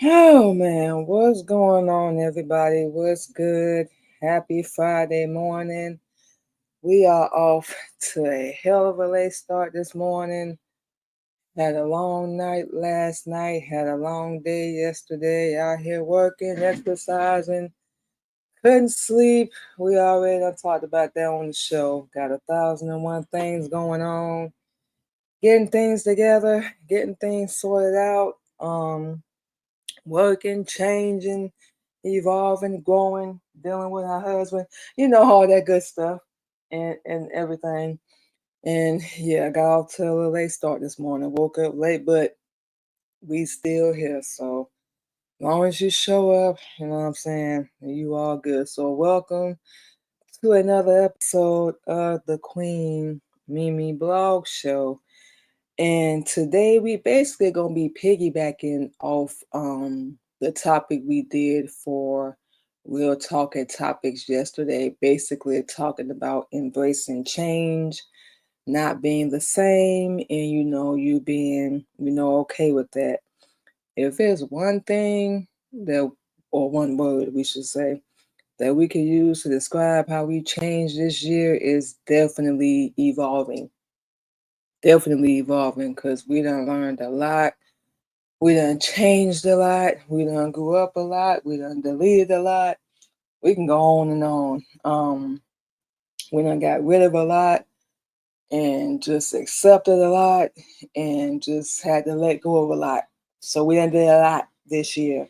Oh man, what's going on, everybody? What's good? Happy Friday morning. We are off to a hell of a late start this morning. Had a long night last night, had a long day yesterday, out here working, exercising, couldn't sleep. We already done talked about that on the show. Got 1,001 things going on, getting things together, getting things sorted out. Working, changing, evolving, growing, dealing with our husband, all that good stuff and everything. And yeah, I got off to a little late start this morning. Woke up late, but we still here. So as long as you show up, you know what I'm saying, you all good. So welcome to another episode of the Queen Mimi Blog Show. And today we basically gonna be piggybacking off the topic we did for Real Talking Topics yesterday, basically talking about embracing change, not being the same, and you being, okay with that. If there's one thing that or one word we should say that we could use to describe how we changed this year is definitely evolving. Definitely evolving because we done learned a lot. We done changed a lot. We done grew up a lot. We done deleted a lot. We can go on and on. We done got rid of a lot and just accepted a lot and just had to let go of a lot. So we done did a lot this year.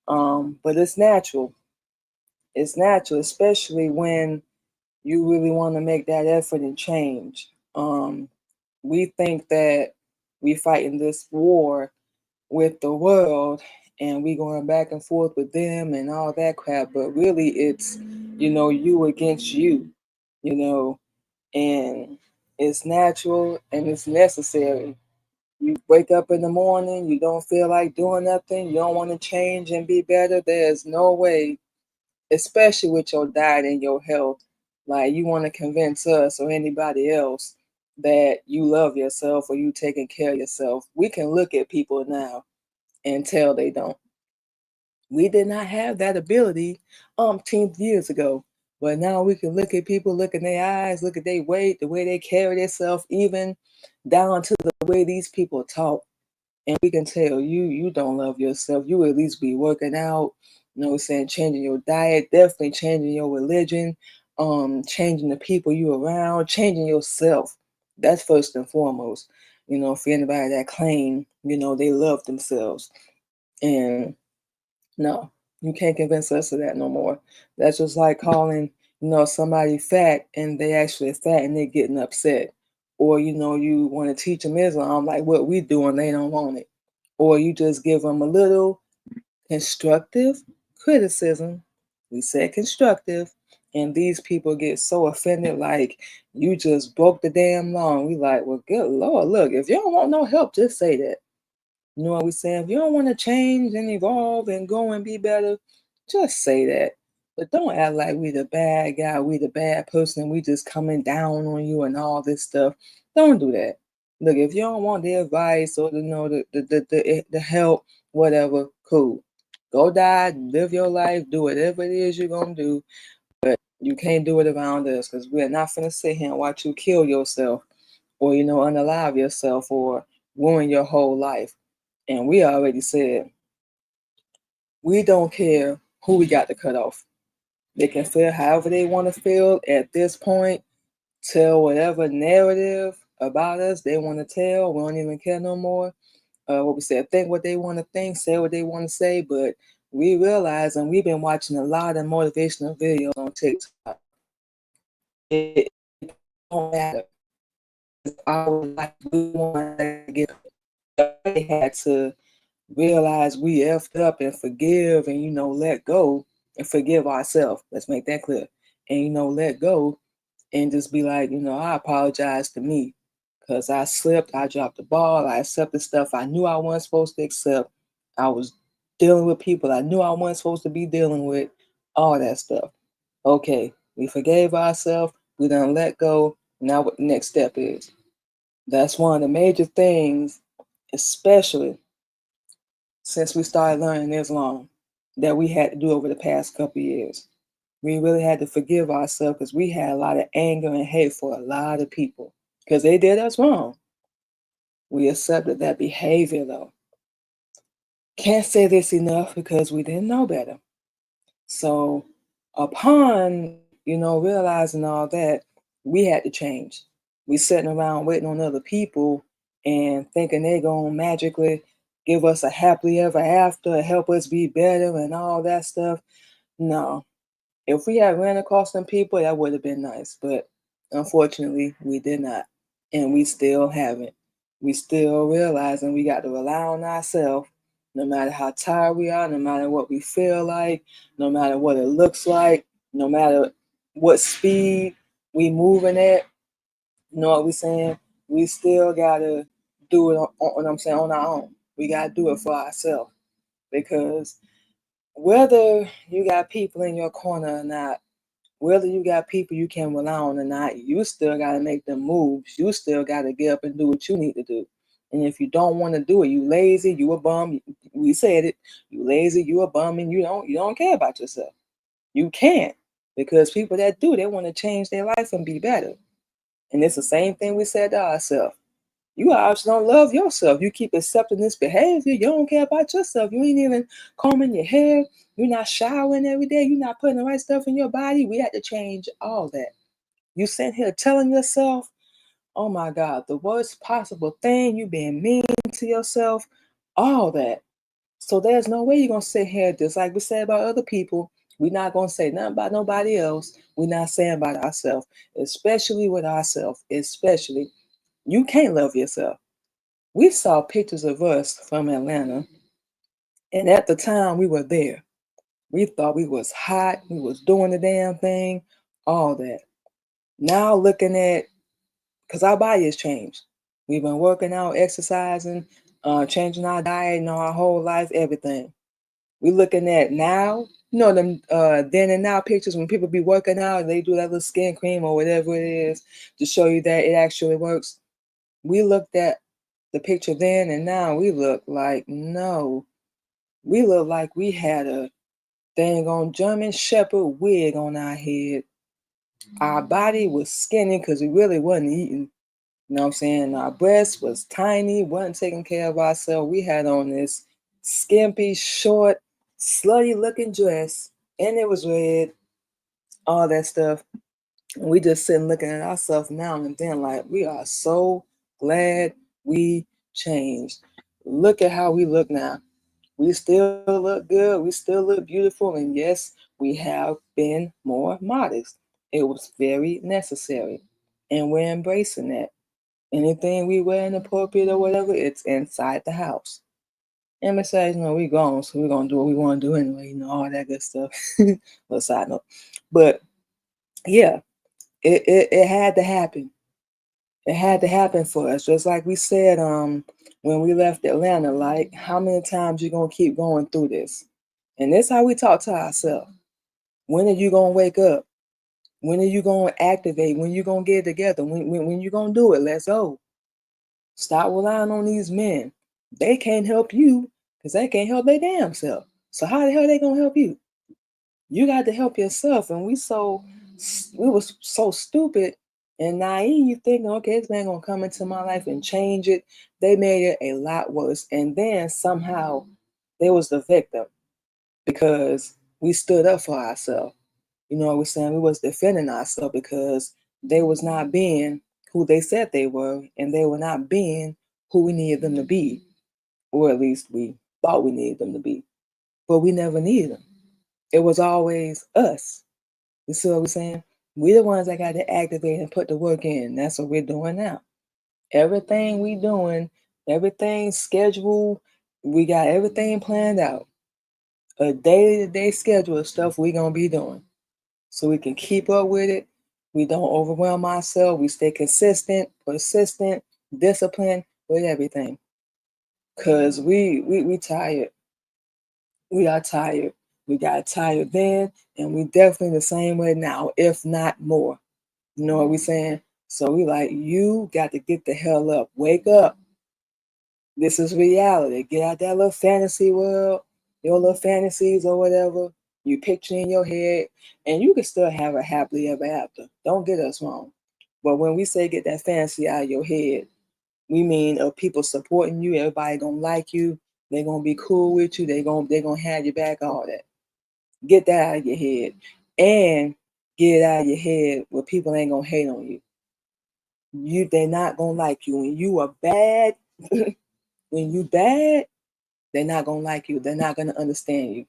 But it's natural. It's natural, especially when you really want to make that effort and change. We think that we fighting this war with the world and we going back and forth with them and all that crap, but really it's you against you know and it's natural and it's necessary. You wake up in the morning, you don't feel like doing nothing, you don't want to change and be better. There's no way, especially with your diet and your health, like you want to convince us or anybody else that you love yourself or you taking care of yourself. We can look at people now and tell they don't. We did not have that ability umpteen years ago. But now we can look at people, look in their eyes, look at their weight, the way they carry themselves, even down to the way these people talk. And we can tell you don't love yourself. You at least be working out, saying, changing your diet, definitely changing your religion, changing the people you around, changing yourself. That's first and foremost. For anybody that claim, they love themselves. And no, you can't convince us of that no more. That's just like calling, somebody fat and they actually fat and they're getting upset. Or, you want to teach them Islam like what we do and they don't want it. Or you just give them a little constructive criticism. We said constructive. And these people get so offended, like you just broke the damn law. We like, well, good Lord, look, if you don't want no help, just say that. You know what we're saying? If you don't want to change and evolve and go and be better, just say that. But don't act like we the bad guy, we the bad person, we just coming down on you and all this stuff. Don't do that. Look, if you don't want the advice or the help, whatever, cool. Go die, live your life, do whatever it is you're gonna do. But you can't do it around us because we're not gonna sit here and watch you kill yourself or unalive yourself or ruin your whole life. And we already said we don't care who we got to cut off. They can feel however they want to feel at this point, tell whatever narrative about us they want to tell. We don't even care no more. What we said, think what they want to think, say what they want to say. But we realize, and we've been watching a lot of motivational videos on TikTok. It don't matter. It's our life. We want to get. They had to realize we effed up and forgive and let go and forgive ourselves. Let's make that clear. And let go and just be like, I apologize to me because I slipped, I dropped the ball, I accepted stuff I knew I wasn't supposed to accept. I was dealing with people I knew I wasn't supposed to be dealing with, all that stuff. Okay, we forgave ourselves, we done let go. Now what the next step is? That's one of the major things, especially since we started learning Islam that we had to do over the past couple years. We really had to forgive ourselves because we had a lot of anger and hate for a lot of people because they did us wrong. We accepted that behavior though. Can't say this enough because we didn't know better. So upon, realizing all that, we had to change. We sitting around waiting on other people and thinking they're gonna magically give us a happily ever after, help us be better and all that stuff. No. If we had ran across some people, that would have been nice. But unfortunately, we did not. And we still haven't. We still realizing we got to rely on ourselves no matter how tired we are, no matter what we feel like, no matter what it looks like, no matter what speed we moving at. You know what we saying? We still gotta do it on our own. We gotta do it for ourselves. Because whether you got people in your corner or not, whether you got people you can rely on or not, you still got to make them moves. You still got to get up and do what you need to do. And if you don't want to do it, you lazy, you a bum. We said it. You lazy, you a bum, and you don't care about yourself. You can't, because people that do, they want to change their life and be better. And it's the same thing we said to ourselves. You obviously don't love yourself. You keep accepting this behavior. You don't care about yourself. You ain't even combing your hair. You're not showering every day. You're not putting the right stuff in your body. We had to change all that. You sitting here telling yourself, oh my God, the worst possible thing. You being mean to yourself. All that. So there's no way you're going to sit here just like we said about other people. We're not going to say nothing about nobody else. We're not saying about ourselves, especially with ourselves, especially. You can't love yourself. We saw pictures of us from Atlanta, and at the time we were there. We thought we was hot, we was doing the damn thing, all that. Now looking at, because our body has changed. We've been working out, exercising, changing our diet, our whole life, everything. We looking at now, them then and now pictures when people be working out and they do that little skin cream or whatever it is to show you that it actually works. We looked at the picture then and now, we look like, no, we look like we had a dang on German Shepherd wig on our head. Our body was skinny because we really wasn't eating. You know what I'm saying? Our breasts was tiny, wasn't taking care of ourselves. We had on this skimpy, short, slutty looking dress, and it was red, all that stuff. And we just sitting looking at ourselves now and then like, we are so glad we changed. Look at how we look now. We still look good. We still look beautiful. And yes, we have been more modest. It was very necessary. And we're embracing that. Anything we wear inappropriate or whatever, it's inside the house. And besides, we grown, so we're going to do what we want to do anyway, all that good stuff. Well, side note. But yeah, it had to happen. It had to happen for us. Just like we said, when we left Atlanta, like, how many times you gonna keep going through this? And this how we talk to ourselves. When are you gonna wake up? When are you gonna activate? When you gonna get it together? When you gonna do it? Let's go. Stop relying on these men. They can't help you because they can't help their damn self. So how the hell they gonna help you? You got to help yourself. And we was so stupid and naive, thinking, okay, this man gonna come into my life and change it. They made it a lot worse. And then somehow they was the victim because we stood up for ourselves. You know what we're saying? We was defending ourselves because they was not being who they said they were, and they were not being who we needed them to be, or at least we thought we needed them to be. But we never needed them. It was always us. You see what we're saying? We're the ones that got to activate and put the work in. That's what we're doing now. Everything we doing, everything scheduled, we got everything planned out. A day-to-day schedule of stuff we gonna be doing. So we can keep up with it. We don't overwhelm ourselves. We stay consistent, persistent, disciplined with everything. Cause we tired. We are tired. We got tired then, and we definitely the same way now, if not more. You know what we saying? So we like, you got to get the hell up. Wake up. This is reality. Get out that little fantasy world, your little fantasies or whatever. You picture in your head, and you can still have a happily ever after. Don't get us wrong. But when we say get that fantasy out of your head, we mean of people supporting you, everybody gonna like you, they gonna be cool with you, they gonna have your back, all that. Get that out of your head. And get it out of your head where people ain't gonna hate on you. They're not gonna like you. When you are bad, when you bad, they're not gonna like you. They're not gonna understand you.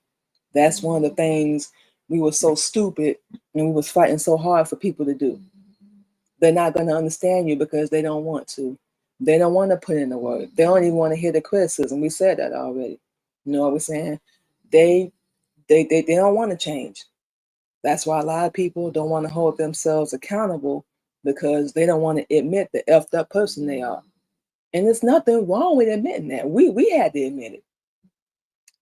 That's one of the things we were so stupid and we was fighting so hard for people to do. They're not gonna understand you because they don't want to. They don't want to put in the work. They don't even want to hear the criticism. We said that already. You know what we're saying? They they don't want to change. That's why a lot of people don't want to hold themselves accountable because they don't want to admit the effed up person they are. And there's nothing wrong with admitting that. We had to admit it.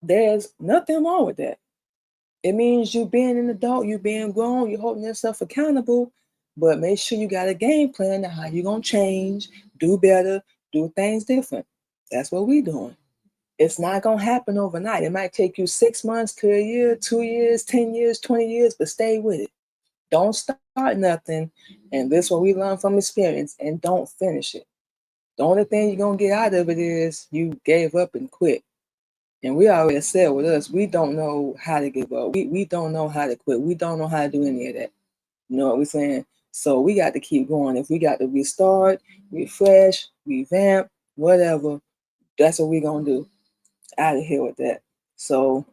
There's nothing wrong with that. It means you being an adult, you being grown, you're holding yourself accountable, but make sure you got a game plan of how you're gonna change, do better, do things different. That's what we're doing. It's not gonna happen overnight. It might take you 6 months to a year, 2 years, 10 years, 20 years, but stay with it. Don't start nothing, and this is what we learn from experience, and don't finish it. The only thing you're gonna get out of it is you gave up and quit. And we already said with us, we don't know how to give up. We don't know how to quit. We don't know how to do any of that. You know what we're saying? So we got to keep going. If we got to restart, refresh, revamp, whatever, that's what we're gonna do. Out of here with that. So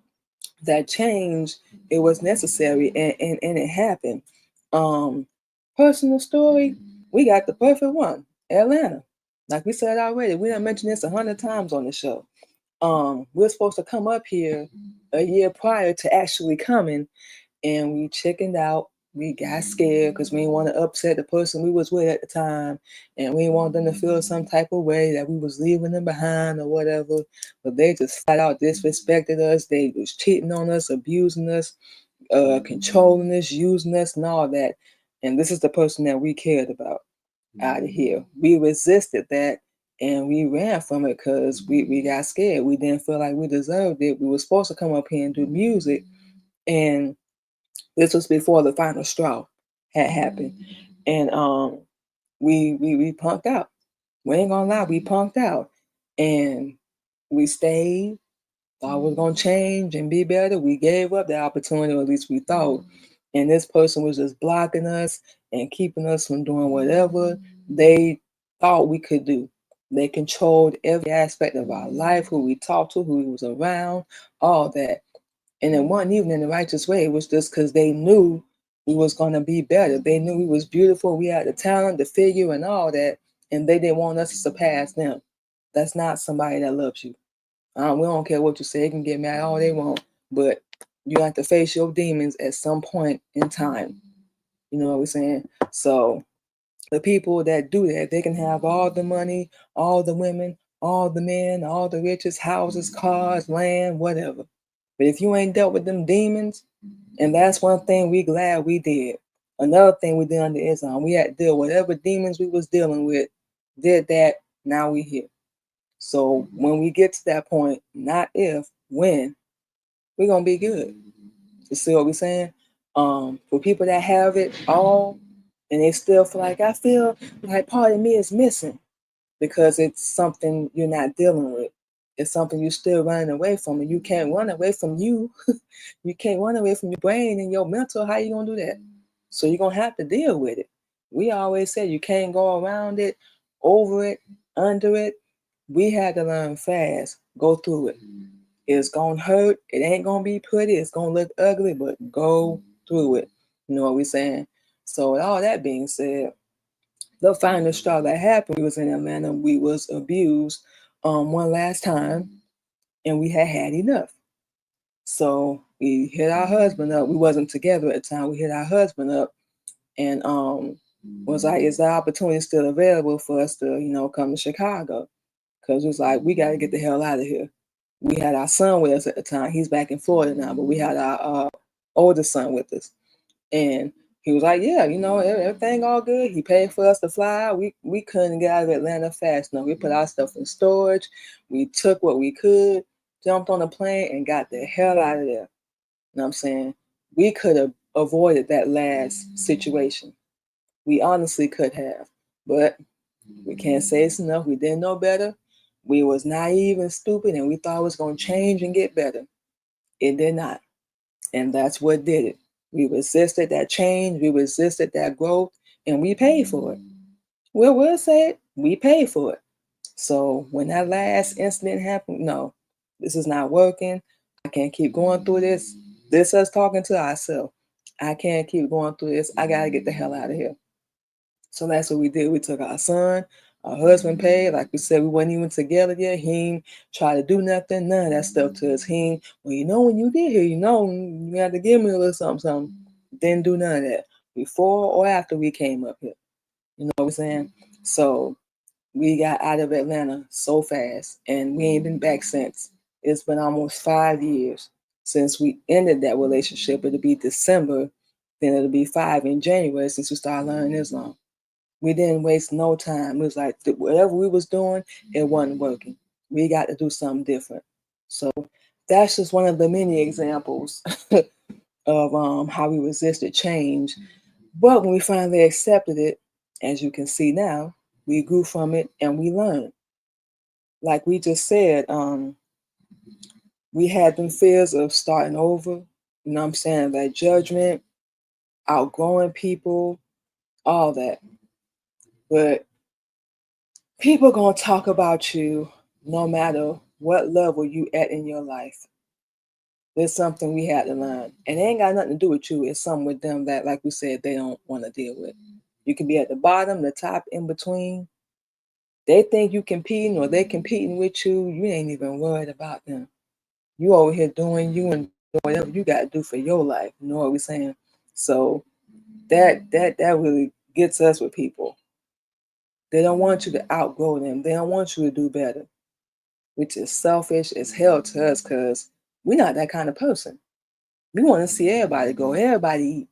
that change, it was necessary, and it happened. Um, Personal story, we got the perfect one, Atlanta. Like we said already, we done mentioned this 100 times on the show. We're supposed to come up here a year prior to actually coming, and we chickened out. We got scared because we didn't want to upset the person we was with at the time, and we didn't want them to feel some type of way that we was leaving them behind or whatever. But they just flat out disrespected us. They was cheating on us, abusing us, controlling us, using us, and all that. And this is the person that we cared about out of here. We resisted that and we ran from it because we got scared. We didn't feel like we deserved it. We were supposed to come up here and do music, and this was before the final straw had happened. And we punked out. We ain't gonna lie, we punked out. And we stayed, thought it was gonna change and be better. We gave up the opportunity, or at least we thought. And this person was just blocking us and keeping us from doing whatever they thought we could do. They controlled every aspect of our life, who we talked to, who we was around, all that. And it wasn't even in the righteous way. It was just because they knew we was gonna be better. They knew we was beautiful. We had the talent, the figure, and all that, and they didn't want us to surpass them. That's not somebody that loves you. We don't care what you say. They can get mad all they want, but you have to face your demons at some point in time. You know what we're saying? So the people that do that, they can have all the money, all the women, all the men, all the riches, houses, cars, land, whatever. But if you ain't dealt with them demons, and that's one thing we glad we did. Another thing we did under Islam, we had to deal with whatever demons we was dealing with, did that, now we here. So when we get to that point, not if, when, we're gonna be good. You see what we're saying? For people that have it all and they still feel like, I feel like part of me is missing because it's something you're not dealing with. It's something you're still running away from, and you can't run away from you. You can't run away from your brain and your mental. How you gonna do that? So you're gonna have to deal with it. We always say you can't go around it, over it, under it. We had to learn fast, go through it. It's gonna hurt. It ain't gonna be pretty. It's gonna look ugly, but go through it. You know what we're saying? So with all that being said, the final straw that happened, we was in Atlanta. We was abused one last time, and we had enough. So we hit our husband up. We wasn't together at the time. We hit our husband up, and was like, is the opportunity still available for us to, come to Chicago? Because it was like, we got to get the hell out of here. We had our son with us at the time. He's back in Florida now, but we had our oldest son with us. And He was like, yeah, everything all good. He paid for us to fly out. We couldn't get out of Atlanta fast enough. We put our stuff in storage. We took what we could, jumped on a plane, and got the hell out of there. You know what I'm saying? We could have avoided that last situation. We honestly could have. But we can't say it's enough. We didn't know better. We was naive and stupid, and we thought it was going to change and get better. It did not. And that's what did it. We resisted that change. We resisted that growth, and we paid for it. We'll say it. We paid for it. So when that last incident happened, no, this is not working. I can't keep going through this. This us talking to ourselves. I can't keep going through this. I got to get the hell out of here. So that's what we did. We took our son, our husband paid. Like we said, we weren't even together yet. He ain't try to do nothing, none of that stuff to us. He ain't, well, when you get here, you had to give me a little something. Didn't do none of that before or after we came up here. You know what I'm saying? So we got out of Atlanta so fast, and we ain't been back since. It's been almost 5 years since we ended that relationship. It'll be December, then it'll be 5 in January since we started learning Islam. We didn't waste no time. It was like whatever we was doing, it wasn't working. We got to do something different. So that's just one of the many examples of how we resisted change. But when we finally accepted it, as you can see now, we grew from it and we learned. Like we just said, we had them fears of starting over, you know what I'm saying, that judgment, outgrowing people, all that. But people gonna talk about you no matter what level you at in your life. There's something we had to learn. And it ain't got nothing to do with you. It's something with them that, like we said, they don't want to deal with. You can be at the bottom, the top, in between. They think you competing or they competing with you. You ain't even worried about them. You over here doing you and whatever you got to do for your life. You know what we're saying? So that really gets us with people. They don't want you to outgrow them. They don't want you to do better, which is selfish as hell to us because we're not that kind of person. We want to see everybody go, everybody eat,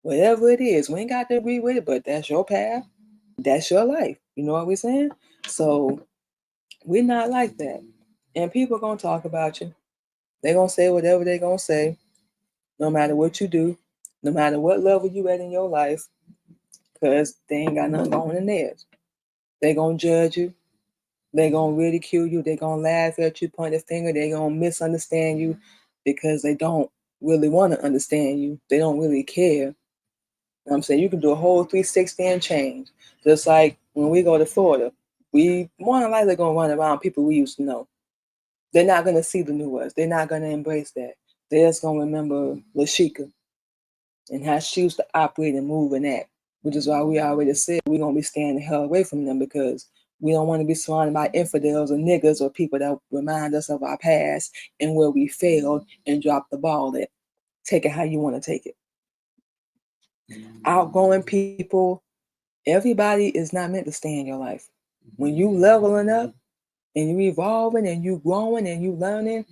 whatever it is. We ain't got to agree with it, but that's your path. That's your life. You know what we're saying? So we're not like that. And people going to talk about you. They're going to say whatever they're going to say, no matter what you do, no matter what level you at in your life, because they ain't got nothing going in theirs. They're going to judge you. They're going to ridicule you. They're going to laugh at you, point a finger. They're going to misunderstand you because they don't really want to understand you. They don't really care. You know what I'm saying? You can do a whole 360 and change. Just like when we go to Florida, we more than likely going to run around people we used to know. They're not going to see the new us. They're not going to embrace that. They're just going to remember Lashika and how she used to operate and move and act, which is why we already said we're going to be staying the hell away from them because we don't want to be surrounded by infidels or niggas or people that remind us of our past and where we failed and dropped the ball at. Take it how you want to take it. Outgoing people, everybody is not meant to stay in your life. When you leveling up and you evolving and you growing and you learning,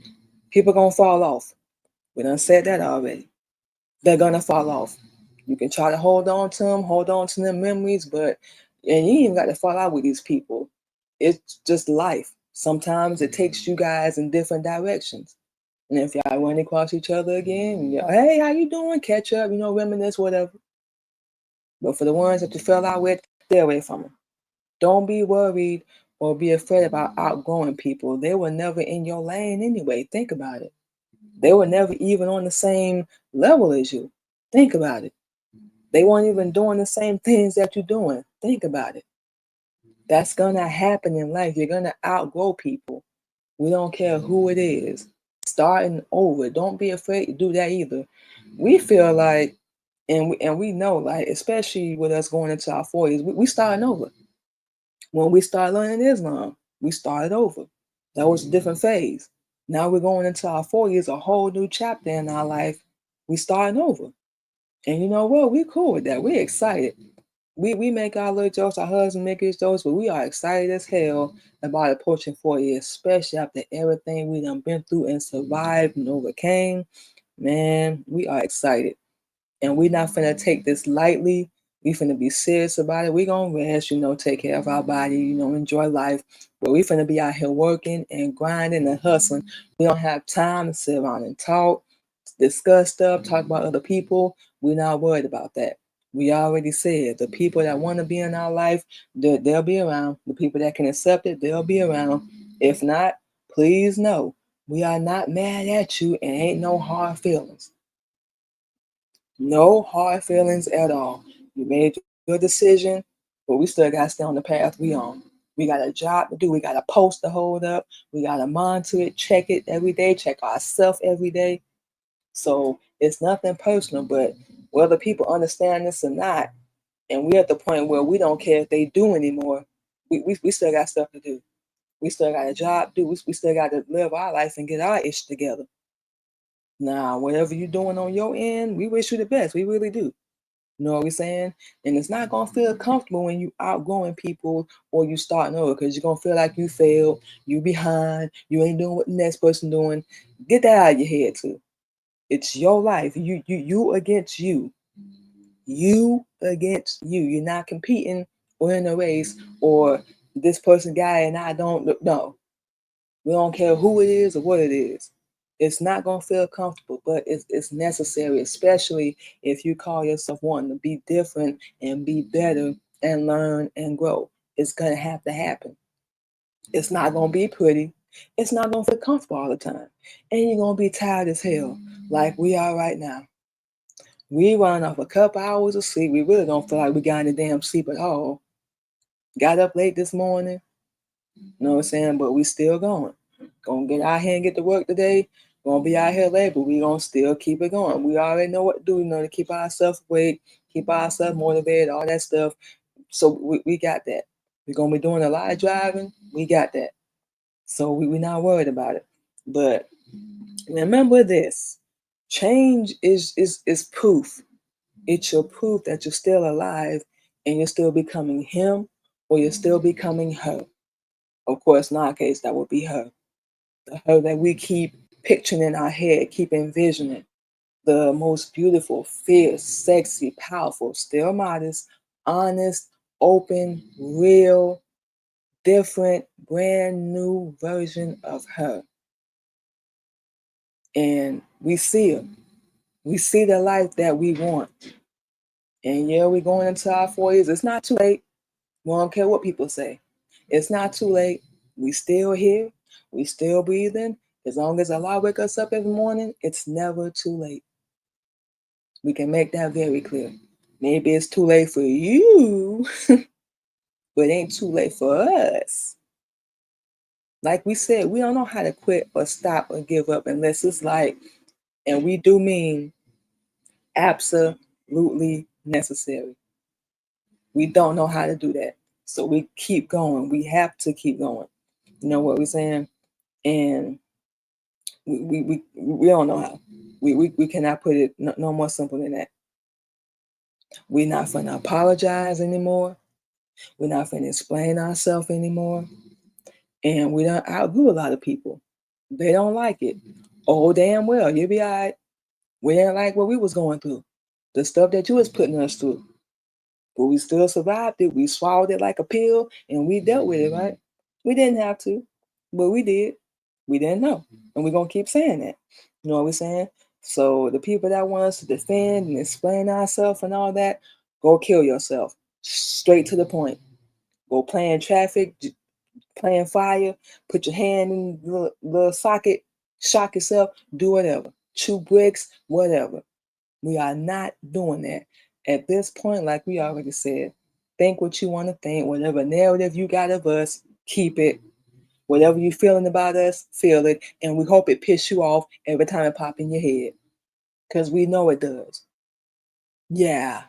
people going to fall off. We done said that already. They're going to fall off. You can try to hold on to them, hold on to them memories, and you ain't even got to fall out with these people. It's just life. Sometimes it takes you guys in different directions. And if y'all run across each other again, hey, how you doing? Catch up, reminisce, whatever. But for the ones that you fell out with, stay away from them. Don't be worried or be afraid about outgrowing people. They were never in your lane anyway. Think about it. They were never even on the same level as you. Think about it. They weren't even doing the same things that you're doing. Think about it. That's going to happen in life. You're going to outgrow people. We don't care who it is. Starting over. Don't be afraid to do that either. We feel like, and we know, like, especially with us going into our 40s, we starting over. When we started learning Islam, we started over. That was a different phase. Now we're going into our 40s, a whole new chapter in our life. We starting over. And you know what? We're cool with that. We're excited. We make our little jokes, our husband make his jokes, but we are excited as hell about approaching 40, especially after everything we done been through and survived and overcame. Man, we are excited. And we're not finna take this lightly. We finna be serious about it. We gonna rest, take care of our body, enjoy life. But we finna be out here working and grinding and hustling. We don't have time to sit around and talk, discuss stuff, talk about other people. We're not worried about that. We already said the people that want to be in our life, they'll be around. The people that can accept it, they'll be around. If not, please know we are not mad at you and ain't no hard feelings. No hard feelings at all. You made your decision, but we still got to stay on the path we on. We got a job to do. We got a post to hold up. We got to monitor it, check it every day, check ourselves every day. So it's nothing personal, but whether people understand this or not, and we're at the point where we don't care if they do anymore, we still got stuff to do. We still got a job to do. We still got to live our life and get our ish together. Now, whatever you're doing on your end, we wish you the best. We really do. You know what we're saying? And it's not gonna feel comfortable when you outgoing people or you starting over because you're gonna feel like you failed, you behind, you ain't doing what the next person doing. Get that out of your head too. It's your life. You against you. You against you. You're not competing or in a race or this person guy and I don't look. No. We don't care who it is or what it is. It's not going to feel comfortable, but it's necessary, especially if you call yourself wanting to be different and be better and learn and grow. It's going to have to happen. It's not going to be pretty. It's not going to feel comfortable all the time. And you're going to be tired as hell, like we are right now. We run off a couple hours of sleep. We really don't feel like we got any damn sleep at all. Got up late this morning, you know what I'm saying? But we still going. Gonna get out here and get to work today. Gonna be out here late, but we gonna still keep it going. We already know what to do, to keep ourselves awake, keep ourselves motivated, all that stuff. So we got that. We're gonna be doing a lot of driving. We got that. So we're not worried about it. But remember this. Change is proof. It's your proof that you're still alive and you're still becoming him or you're still becoming her. Of course, in our case, that would be her. The her that we keep picturing in our head, keep envisioning. The most beautiful, fierce, sexy, powerful, still modest, honest, open, real, different, brand new version of her. And we see her. We see the life that we want. And yeah, we're going into our 40s. It's not too late. We don't care what people say. It's not too late. We still here. We still breathing. As long as Allah wake us up every morning, it's never too late. We can make that very clear. Maybe it's too late for you, but it ain't too late for us. Like we said, we don't know how to quit or stop or give up unless it's like, and we do mean absolutely necessary. We don't know how to do that. So we keep going. We have to keep going. You know what we're saying? And we don't know how. We cannot put it no more simple than that. We're not going to apologize anymore. We're not going to explain ourselves anymore. And we don't outdo a lot of people. They don't like it. Oh, damn well, you'll be all right. We didn't like what we was going through. The stuff that you was putting us through. But we still survived it. We swallowed it like a pill and we dealt with it, right? We didn't have to, but we did. We didn't know. And we're going to keep saying that. You know what we're saying? So the people that want us to defend and explain ourselves and all that, go kill yourself. Straight to the point. Go play in traffic, playing fire, put your hand in the little socket, shock yourself, do whatever. Chew bricks, whatever. We are not doing that. At this point, like we already said, think what you want to think. Whatever narrative you got of us, keep it. Whatever you're feeling about us, feel it. And we hope it pisses you off every time it pops in your head. Because we know it does. Yeah,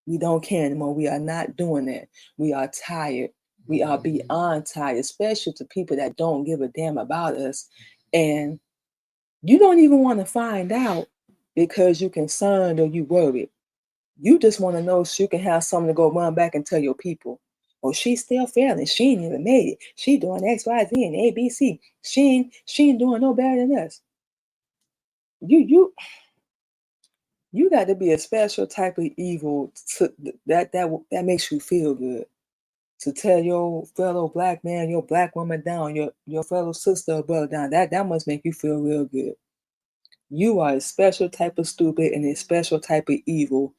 we don't care anymore. We are not doing that. We are tired. We are beyond tired, especially to people that don't give a damn about us. And you don't even want to find out because you're concerned or you worried. You just want to know so you can have something to go run back and tell your people. Oh, she's still failing. She ain't even made it. She doing X, Y, Z, and A, B, C. She ain't doing no better than us. You You got to be a special type of evil that makes you feel good. To tell your fellow black man, your black woman down, your fellow sister or brother down, that must make you feel real good. You are a special type of stupid and a special type of evil.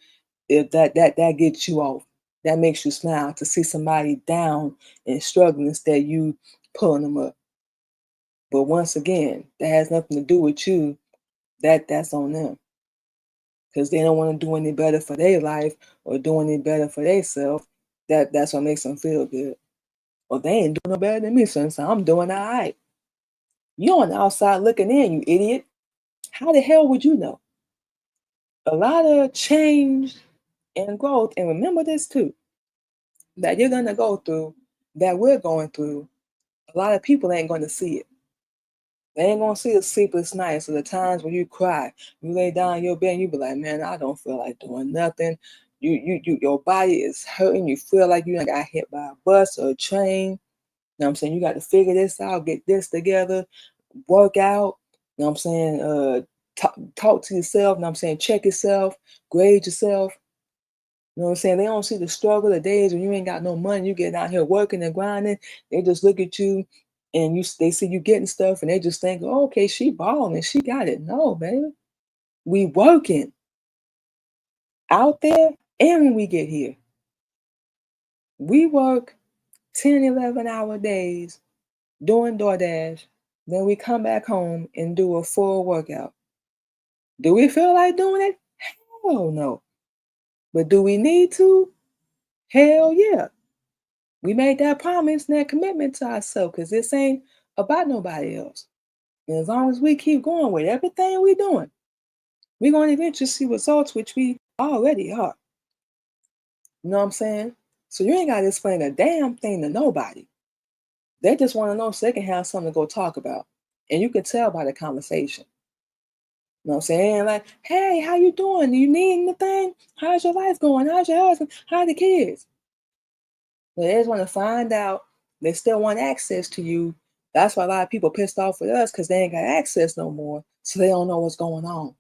If that gets you off, that makes you smile to see somebody down and struggling instead you pulling them up. But once again, that has nothing to do with you. That's on them because they don't want to do any better for their life or do any better for themselves. That's what makes them feel good. Well, they ain't doing no better than me, so I'm doing all right. You on the outside looking in, you idiot. How the hell would you know? A lot of change and growth, and remember this too, that you're gonna go through, that we're going through. A lot of people ain't gonna see it. They ain't gonna see the sleepless nights or the times when you cry. You lay down in your bed and you be like, man, I don't feel like doing nothing. Your body is hurting. You feel like you got hit by a bus or a train. You know what I'm saying? You got to figure this out, get this together, work out. You know what I'm saying? Talk to yourself. You know what I'm saying? Check yourself, grade yourself. You know what I'm saying? They don't see the struggle, the days when you ain't got no money, you get out here working and grinding. They just look at you and they see you getting stuff and they just think, oh, okay, she balling, she got it. No, baby. We working out there and when we get here. We work 10, 11-hour days doing DoorDash. Then we come back home and do a full workout. Do we feel like doing it? Hell no. But do we need to? Hell yeah. We made that promise and that commitment to ourselves because this ain't about nobody else. And as long as we keep going with everything we're doing, we're going to eventually see results, which we already are. You know what I'm saying? So you ain't got to explain a damn thing to nobody. They just want to know so they can have something to go talk about. And you can tell by the conversation. You know what I'm saying? Like, hey, how you doing? Do you need anything? How's your life going? How's your husband? How are the kids? But they just want to find out. They still want access to you. That's why a lot of people pissed off with us because they ain't got access no more. So they don't know what's going on.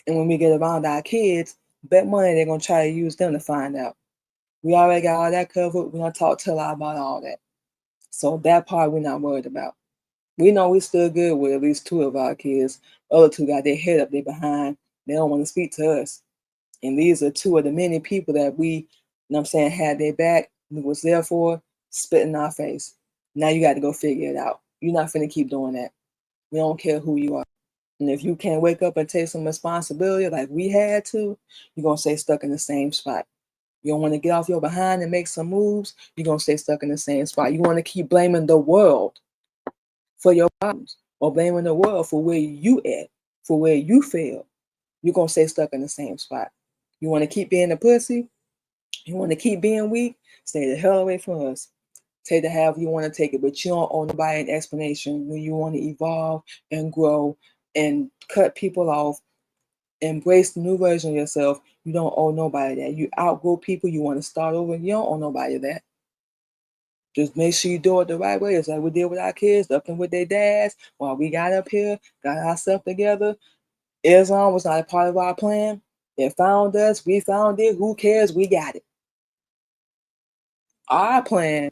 And when we get around our kids, bet money they're going to try to use them to find out. We already got all that covered. We're going to talk to a lot about all that. So that part we're not worried about. We know we still good with at least 2 of our kids. Other 2 got their head up, they behind. They don't want to speak to us. And these are 2 of the many people that we, you know what I'm saying, had their back, was there for, spit in our face. Now you got to go figure it out. You're not finna keep doing that. We don't care who you are. And if you can't wake up and take some responsibility like we had to, you're going to stay stuck in the same spot. You don't want to get off your behind and make some moves, you're going to stay stuck in the same spot. You want to keep blaming the world for your problems or blaming the world for where you at, for where you fail. You're going to stay stuck in the same spot. You want to keep being a pussy? You want to keep being weak? Stay the hell away from us. Take it however you want to take it, but you don't owe nobody an explanation when you want to evolve and grow and cut people off, embrace the new version of yourself. You don't owe nobody that. You outgrow people, you want to start over, you don't owe nobody that. Just make sure you do it the right way. It's like we did with our kids, up and with their dads, while we got up here, got ourselves together. Islam was not a part of our plan. It found us, we found it. Who cares? We got it. Our plan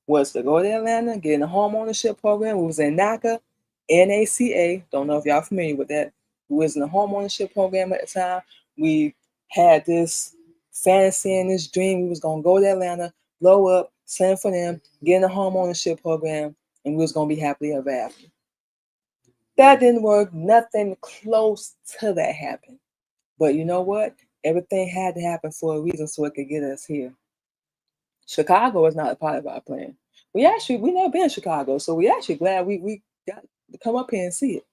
was to go to Atlanta, get in a home ownership program. We was in NACA, NACA. Don't know if y'all familiar with that. We was in a home ownership program at the time. We had this fantasy and this dream. We was gonna go to Atlanta, blow up, send for them, get in a home ownership program, and we was gonna be happily ever after. That didn't work. Nothing close to that happened. But you know what? Everything had to happen for a reason so it could get us here. Chicago is not a part of our plan. We never been in Chicago, so we actually glad we got to come up here and see it.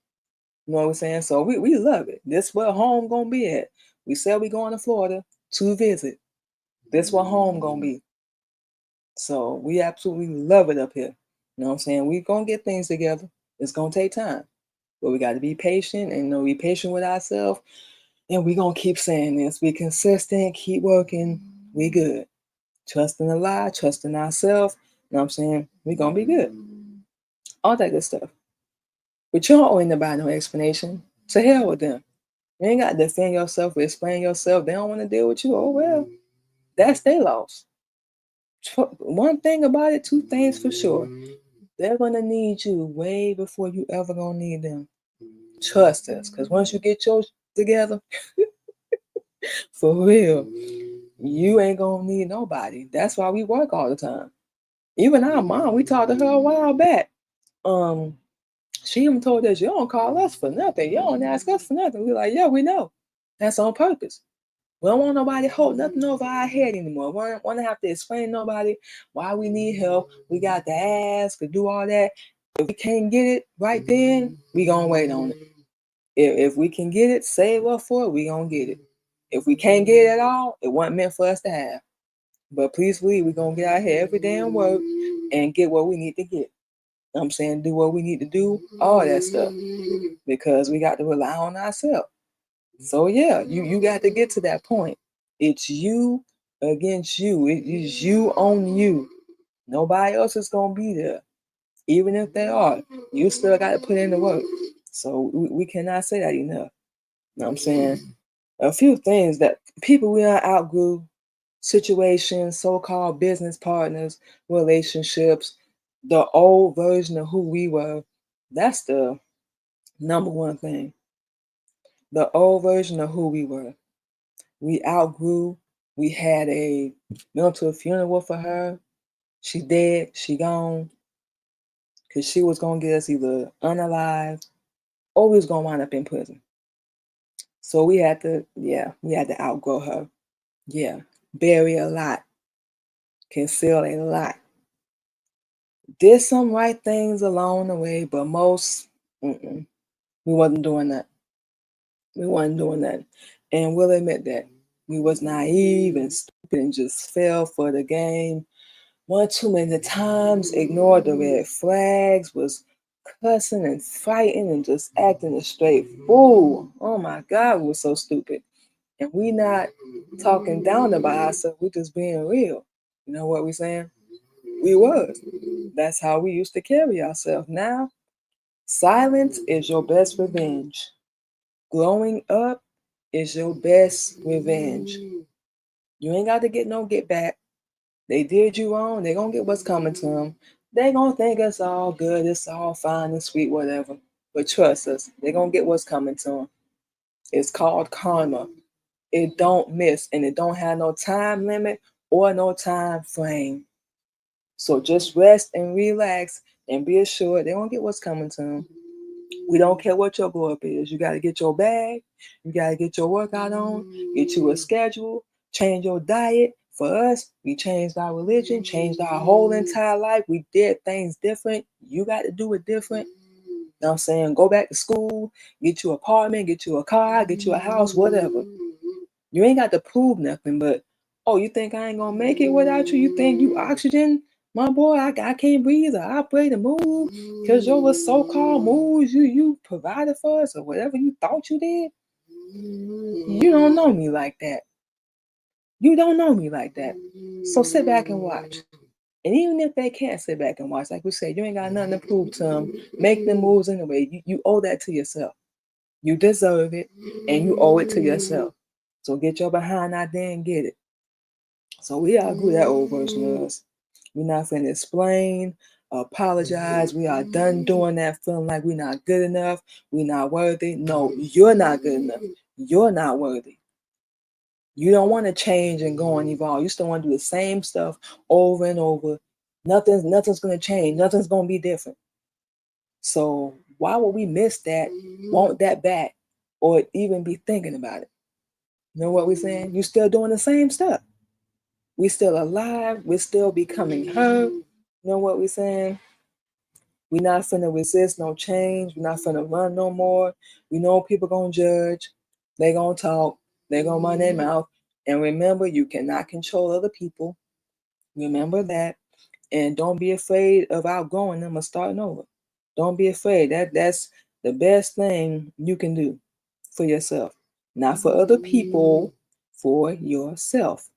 You know what I'm saying? So we love it. This where home gonna be at. We said we going to Florida to visit. This where home gonna be. So we absolutely love it up here. You know what I'm saying? We gonna get things together. It's gonna take time. But we gotta be patient and be patient with ourselves. And we gonna keep saying this. Be consistent, keep working, we good. Trusting Allah, trusting ourselves. You know what I'm saying? We're going to be good. All that good stuff. But you don't owe anybody no explanation. To hell with them. You ain't got to defend yourself or explain yourself. They don't want to deal with you. Oh well, that's their loss. One thing about it, two things for sure. They're gonna need you way before you ever gonna need them. Trust us, because once you get yours together, for real, you ain't gonna need nobody. That's why we work all the time. Even our mom, we talked to her a while back. She even told us, you don't call us for nothing. You don't ask us for nothing. We're like, yeah, we know. That's on purpose. We don't want nobody hold nothing over our head anymore. We don't want to have to explain to nobody why we need help. We got to ask or do all that. If we can't get it right then, we gonna wait on it. If we can get it, save up for it, we gonna get it. If we can't get it at all, it wasn't meant for us to have. But please believe we're gonna get out here every damn work and get what we need to get. I'm saying do what we need to do, all that stuff. Because we got to rely on ourselves. So yeah, you got to get to that point. It's you against you. It is you on you. Nobody else is gonna be there. Even if they are, you still got to put in the work. So we cannot say that enough. You know what I'm saying? A few things that people we are outgrew, situations, so-called business partners, relationships, the old version of who we were. That's the number one thing. The old version of who we were. We outgrew. We had went to a funeral for her. She dead. She gone. Because she was going to get us either unalive or we was going to wind up in prison. So we had to outgrow her. Yeah. Bury a lot. Conceal a lot. Did some right things along the way, but most, we wasn't doing that. We wasn't doing that. And we'll admit that. We was naive and stupid and just fell for the game one too many times, ignored the red flags, was cussing and fighting and just acting a straight fool. Oh my God, we were so stupid. And we not talking down about ourselves, we just being real. You know what we saying? We was. That's how we used to carry ourselves. Now, silence is your best revenge. Growing up is your best revenge. You ain't got to get no get back. They did you wrong. They gonna get what's coming to them. They gonna think it's all good. It's all fine and sweet, whatever. But trust us, they gonna get what's coming to them. It's called karma. It don't miss, and it don't have no time limit or no time frame. So just rest and relax and be assured they gonna get what's coming to them. We don't care what your glow up is. You got to get your bag. You got to get your workout on. Get you a schedule. Change your diet. For us, we changed our religion, changed our whole entire life. We did things different. You got to do it different. You know what I'm saying? Go back to school, get you an apartment, get you a car, get you a house, whatever. You ain't got to prove nothing, but oh, you think I ain't gonna make it without you? You think you oxygen? My boy, I can't breathe or operate and move because your so-called moves you provided for us or whatever you thought you did. You don't know me like that. You don't know me like that. So sit back and watch. And even if they can't sit back and watch, like we said, you ain't got nothing to prove to them. Make the moves anyway. You owe that to yourself. You deserve it, and you owe it to yourself. So get your behind out there and get it. So we outgrew that old version of us. We're not finna explain, apologize. We are done doing that, feeling like we're not good enough, we're not worthy. No, you're not good enough. You're not worthy. You don't want to change and go and evolve. You still want to do the same stuff over and over. Nothing's gonna change. Nothing's gonna be different. So why would we miss that, want that back, or even be thinking about it? You know what we're saying? You're still doing the same stuff. We're still alive. We're still becoming her. You know what we're saying? We're not finna resist no change. We're not finna run no more. We know people gonna judge. They gonna talk. They gonna run their mouth. And remember, you cannot control other people. Remember that. And don't be afraid of outgrowing them or starting over. Don't be afraid. That's the best thing you can do for yourself. Not for other people, for yourself.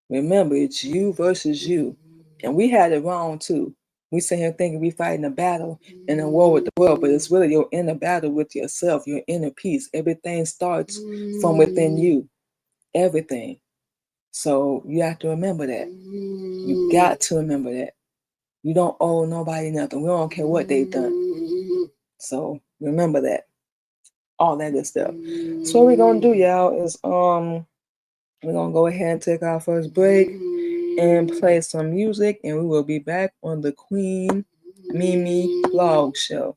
Remember, it's you versus you. And we had it wrong too. We sit here thinking we fighting a battle in a war with the world, but it's really your inner battle with yourself, your inner peace. Everything starts from within you. Everything. So you have to remember that. You got to remember that. You don't owe nobody nothing. We don't care what they've done. So remember that. All that good stuff. So what we're gonna do, y'all, is we're gonna go ahead and take our first break and play some music, and we will be back on the Queen Mimi Blog Show.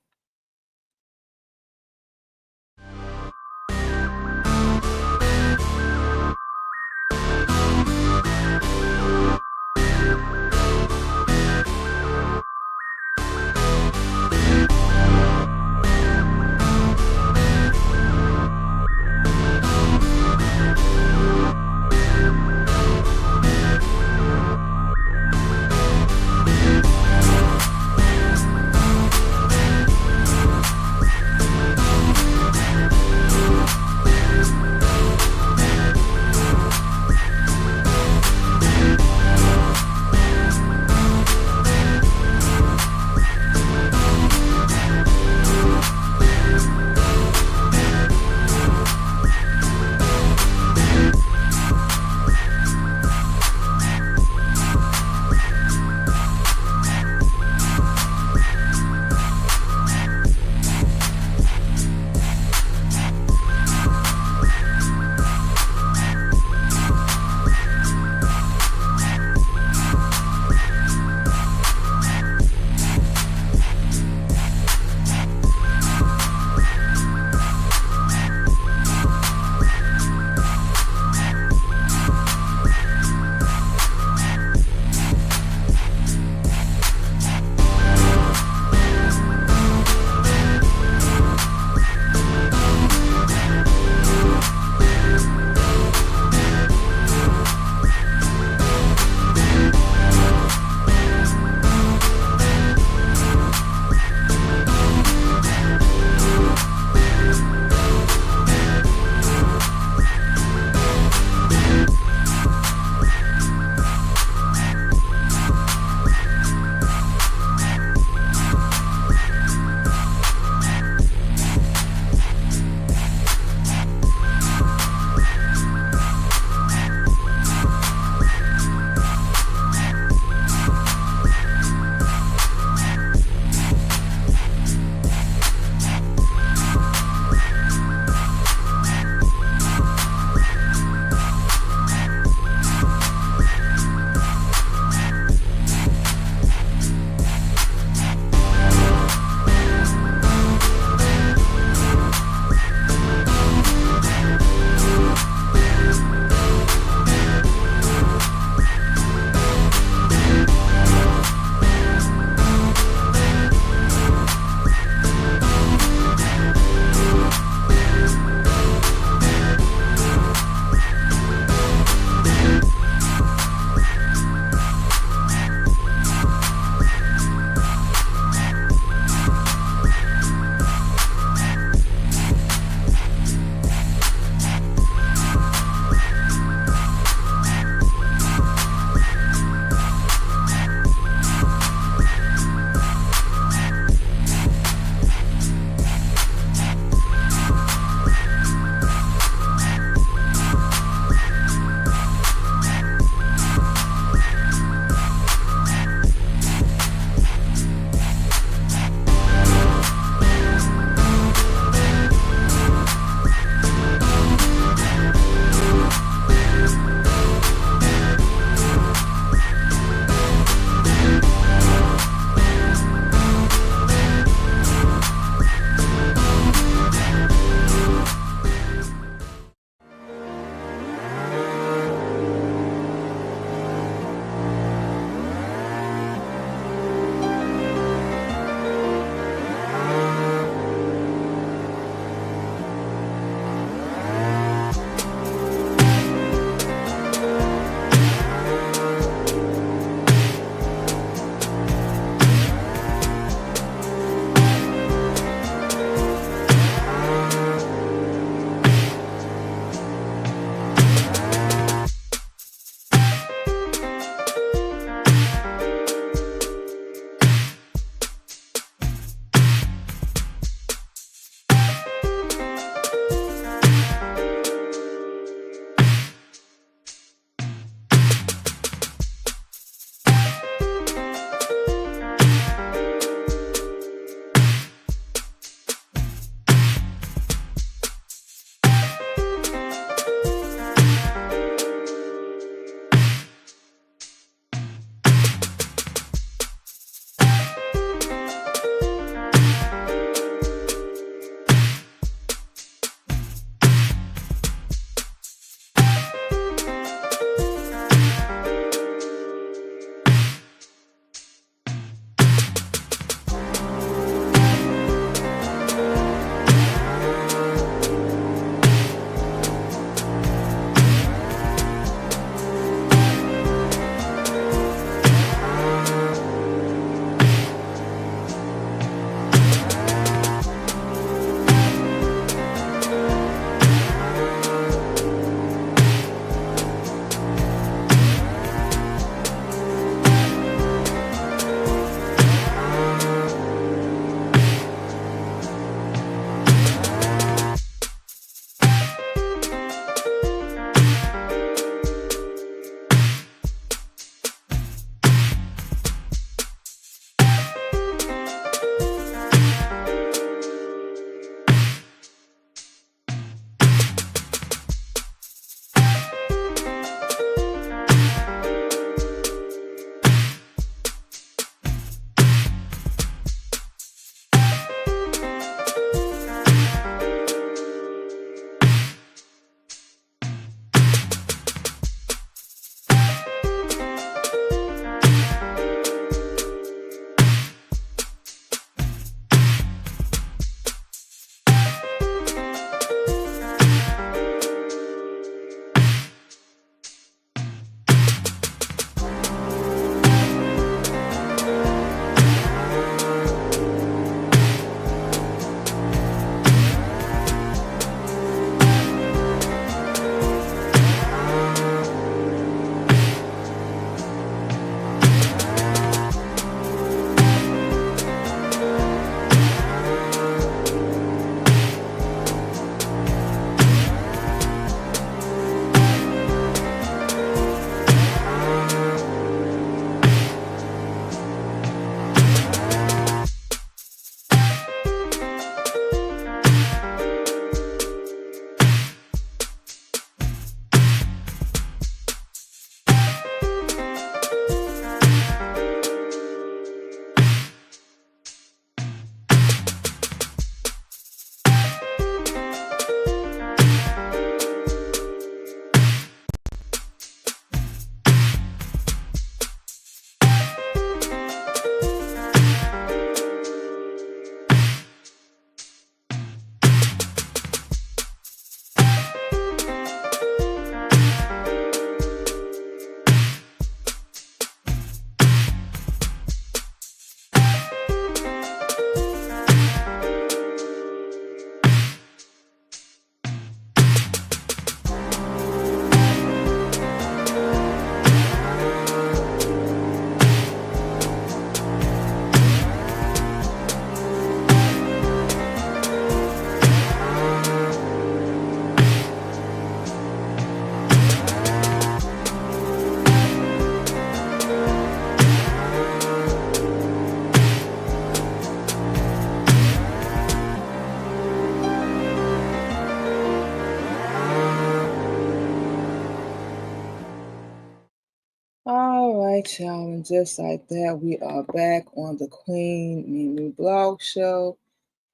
right, y'all, and just like that, we are back on the Queen Mimi Blog Show.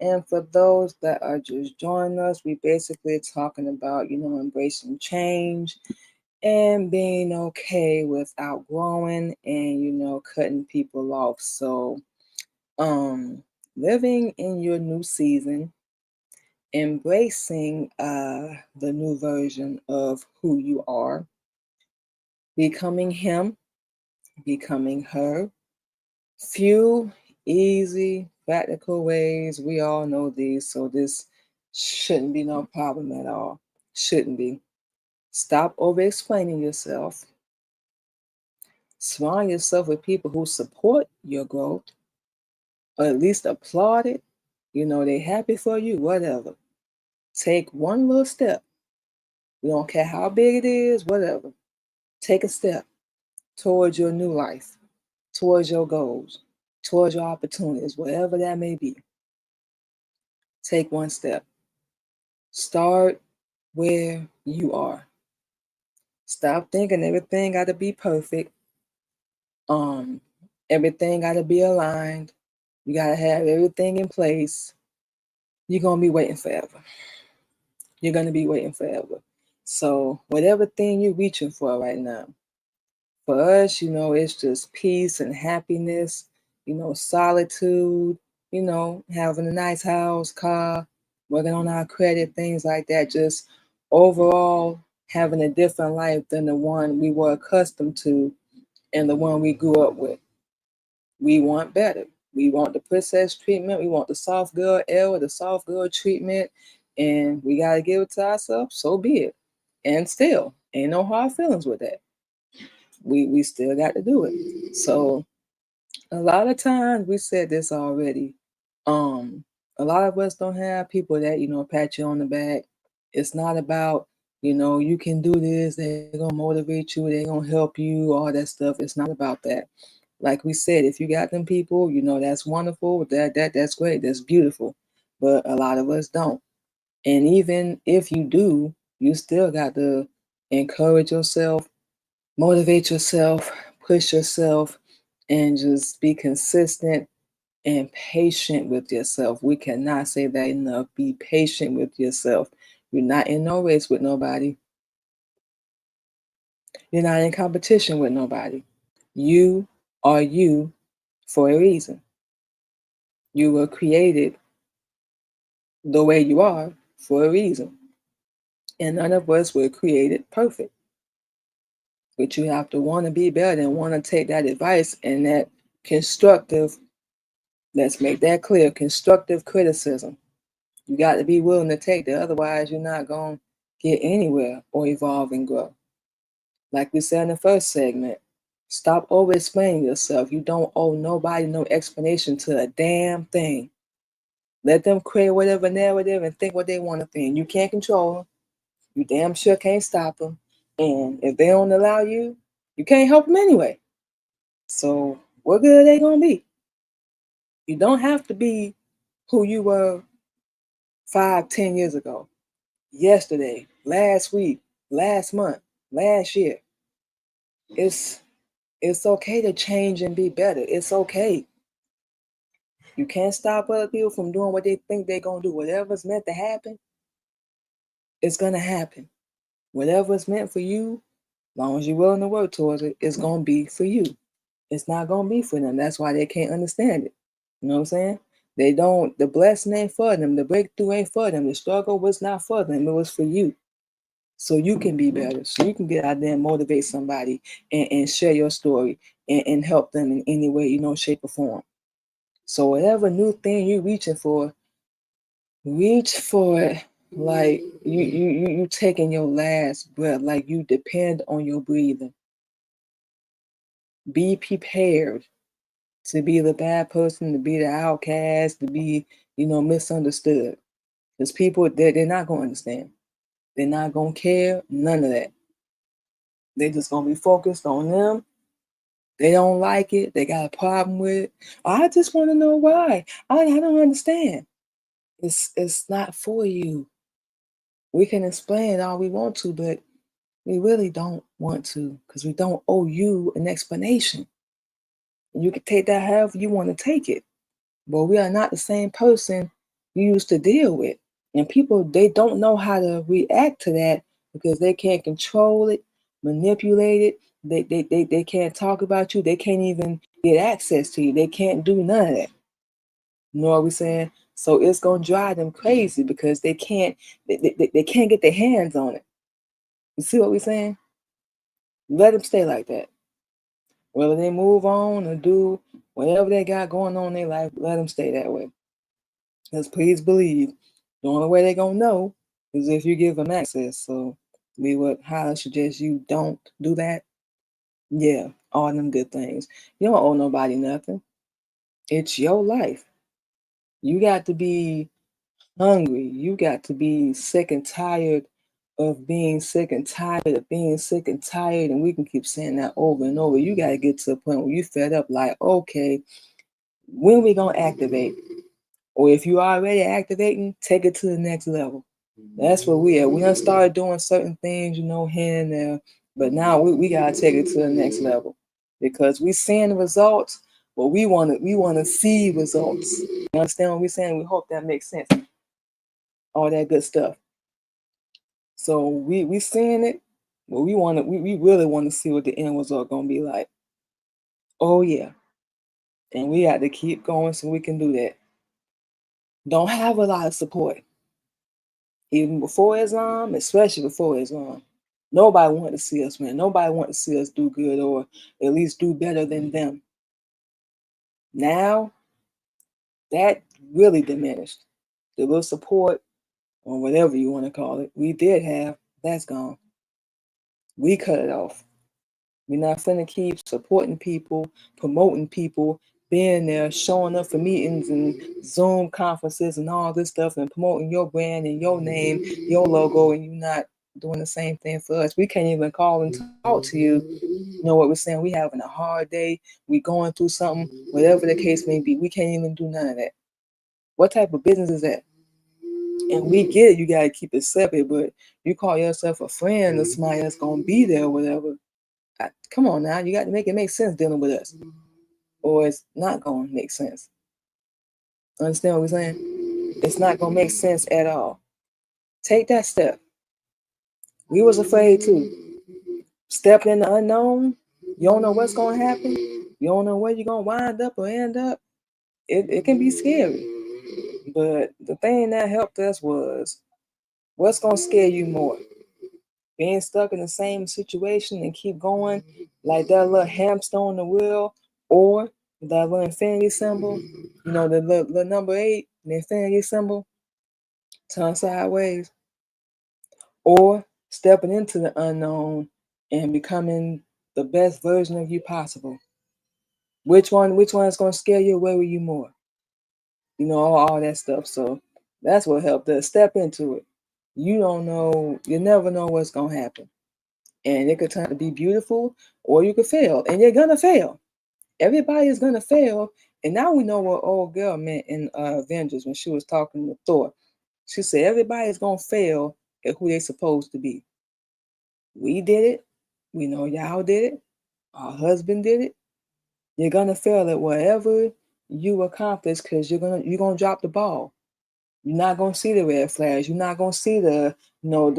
And for those that are just joining us, we basically talking about, embracing change and being okay with outgrowing and, cutting people off. So, um, living in your new season, embracing the new version of who you are, becoming him, becoming her. Few easy, practical ways. We all know these, so this shouldn't be no problem at all. Shouldn't be. Stop over explaining yourself. Surround yourself with people who support your growth or at least applaud it. They're happy for you, whatever. Take one little step. We don't care how big it is, whatever. Take a step towards your new life, towards your goals, towards your opportunities, whatever that may be. Take one step. Start where you are. Stop thinking everything got to be perfect. Um, Everything got to be aligned. You got to have everything in place. You're gonna be waiting forever. You're gonna be waiting forever. So whatever thing you're reaching for right now, for us, it's just peace and happiness. Solitude. Having a nice house, car, working on our credit, things like that. Just overall having a different life than the one we were accustomed to and the one we grew up with. We want better. We want the princess treatment. We want the soft girl L, the soft girl treatment, and we gotta give it to ourselves. So be it. And still, ain't no hard feelings with that. We still got to do it. So a lot of times we said this already. Um, a lot of us don't have people that pat you on the back. It's not about you can do this. They're gonna motivate you. They're gonna help you. All that stuff. It's not about that. Like we said, if you got them people, that's wonderful. That's great. That's beautiful. But a lot of us don't. And even if you do, you still got to encourage yourself, motivate yourself, push yourself, and just be consistent and patient with yourself. We cannot say that enough. Be patient with yourself. You're not in no race with nobody. You're not in competition with nobody. You are you for a reason. You were created the way you are for a reason. And none of us were created perfect. But you have to want to be better and want to take that advice and that constructive, let's make that clear, constructive criticism. You got to be willing to take that. Otherwise, you're not going to get anywhere or evolve and grow. Like we said in the first segment, stop over explaining yourself. You don't owe nobody no explanation to a damn thing. Let them create whatever narrative and think what they want to think. You can't control them. You damn sure can't stop them. And if they don't allow you, you can't help them anyway. So what good are they going to be? You don't have to be who you were 5, 10 years ago, yesterday, last week, last month, last year. It's okay to change and be better. It's okay. You can't stop other people from doing what they think they're going to do. Whatever's meant to happen, it's going to happen. Whatever's meant for you, as long as you're willing to work towards it, it's going to be for you. It's not going to be for them. That's why they can't understand it. You know what I'm saying? They don't, the blessing ain't for them. The breakthrough ain't for them. The struggle was not for them. It was for you. So you can be better. So you can get out there and motivate somebody and share your story and help them in any way, shape or form. So whatever new thing you're reaching for, reach for it like you taking your last breath, like you depend on your breathing. Be prepared to be the bad person, to be the outcast, to be, misunderstood. Because people, they're not going to understand. They're not going to care. None of that. They're just going to be focused on them. They don't like it. They got a problem with it. I just want to know why. I don't understand. It's not for you. We can explain all we want to, but We really don't want to because we don't owe you an explanation. You can take that however you want to take it. But we are not the same person you used to deal with. And people, they don't know how to react to that because they can't control it, manipulate it. They can't talk about you. They can't even get access to you. They can't do none of that. You know what we're saying? So it's gonna drive them crazy because they can't get their hands on it. You see what we're saying? Let them stay like that. Whether they move on or do whatever they got going on in their life, let them stay that way. Because please believe, the only way they're gonna know is if you give them access. So we would highly suggest you don't do that. Yeah, all them good things. You don't owe nobody nothing. It's your life. You got to be hungry. You got to be sick and tired of being sick and tired of being sick and tired. And we can keep saying that over and over. You got to get to a point where you fed up like, okay, when we gonna activate? Or if you already activating, take it to the next level. That's where we at. We done started doing certain things, here and there, but now we gotta take it to the next level because we seeing the results, but we wanna see results. You understand what we're saying? We hope that makes sense. All that good stuff. So we seeing it, but we really want to see what the end result gonna be like. Oh yeah. And we got to keep going so we can do that. Don't have a lot of support. Even before Islam, especially before Islam. Nobody wanted to see us win. Nobody wanted to see us do good or at least do better than them. Now, that really diminished. The little support, or whatever you want to call it, we did have, that's gone. We cut it off. We're not finna keep supporting people, promoting people, being there, showing up for meetings and Zoom conferences and all this stuff and promoting your brand and your name, your logo, and you're not doing the same thing for us. We can't even call and talk to you. You know what we're saying? We having a hard day. We going through something, whatever the case may be. We can't even do none of that. What type of business is that? And we get it, you gotta keep it separate, but you call yourself a friend or somebody that's gonna be there or whatever. Come on now, you got to make it make sense dealing with us, or it's not going to make sense. Understand what we're saying? It's not going to make sense at all. Take that step. We was afraid too. Step in the unknown. You don't know what's going to happen. You don't know where you're going to wind up or end up. It can be scary. But the thing that helped us was, what's going to scare you more? Being stuck in the same situation and keep going like that little hamster on the wheel, or that little infinity symbol, the little number 8, the infinity symbol, turn sideways, or stepping into the unknown and becoming the best version of you possible. Which one is going to scare you away with you more? All that stuff. So that's what helped us step into it. You don't know, you never know what's going to happen. And it could turn out to be beautiful, or you could fail. And you're going to fail. Everybody is going to fail. And now we know what old girl meant in Avengers when she was talking to Thor. She said, everybody's going to fail at who they're supposed to be. We did it. We know y'all did it. Our husband did it. You're going to fail at whatever you accomplish because you're gonna drop the ball. You're not going to see the red flags. You're not going to see the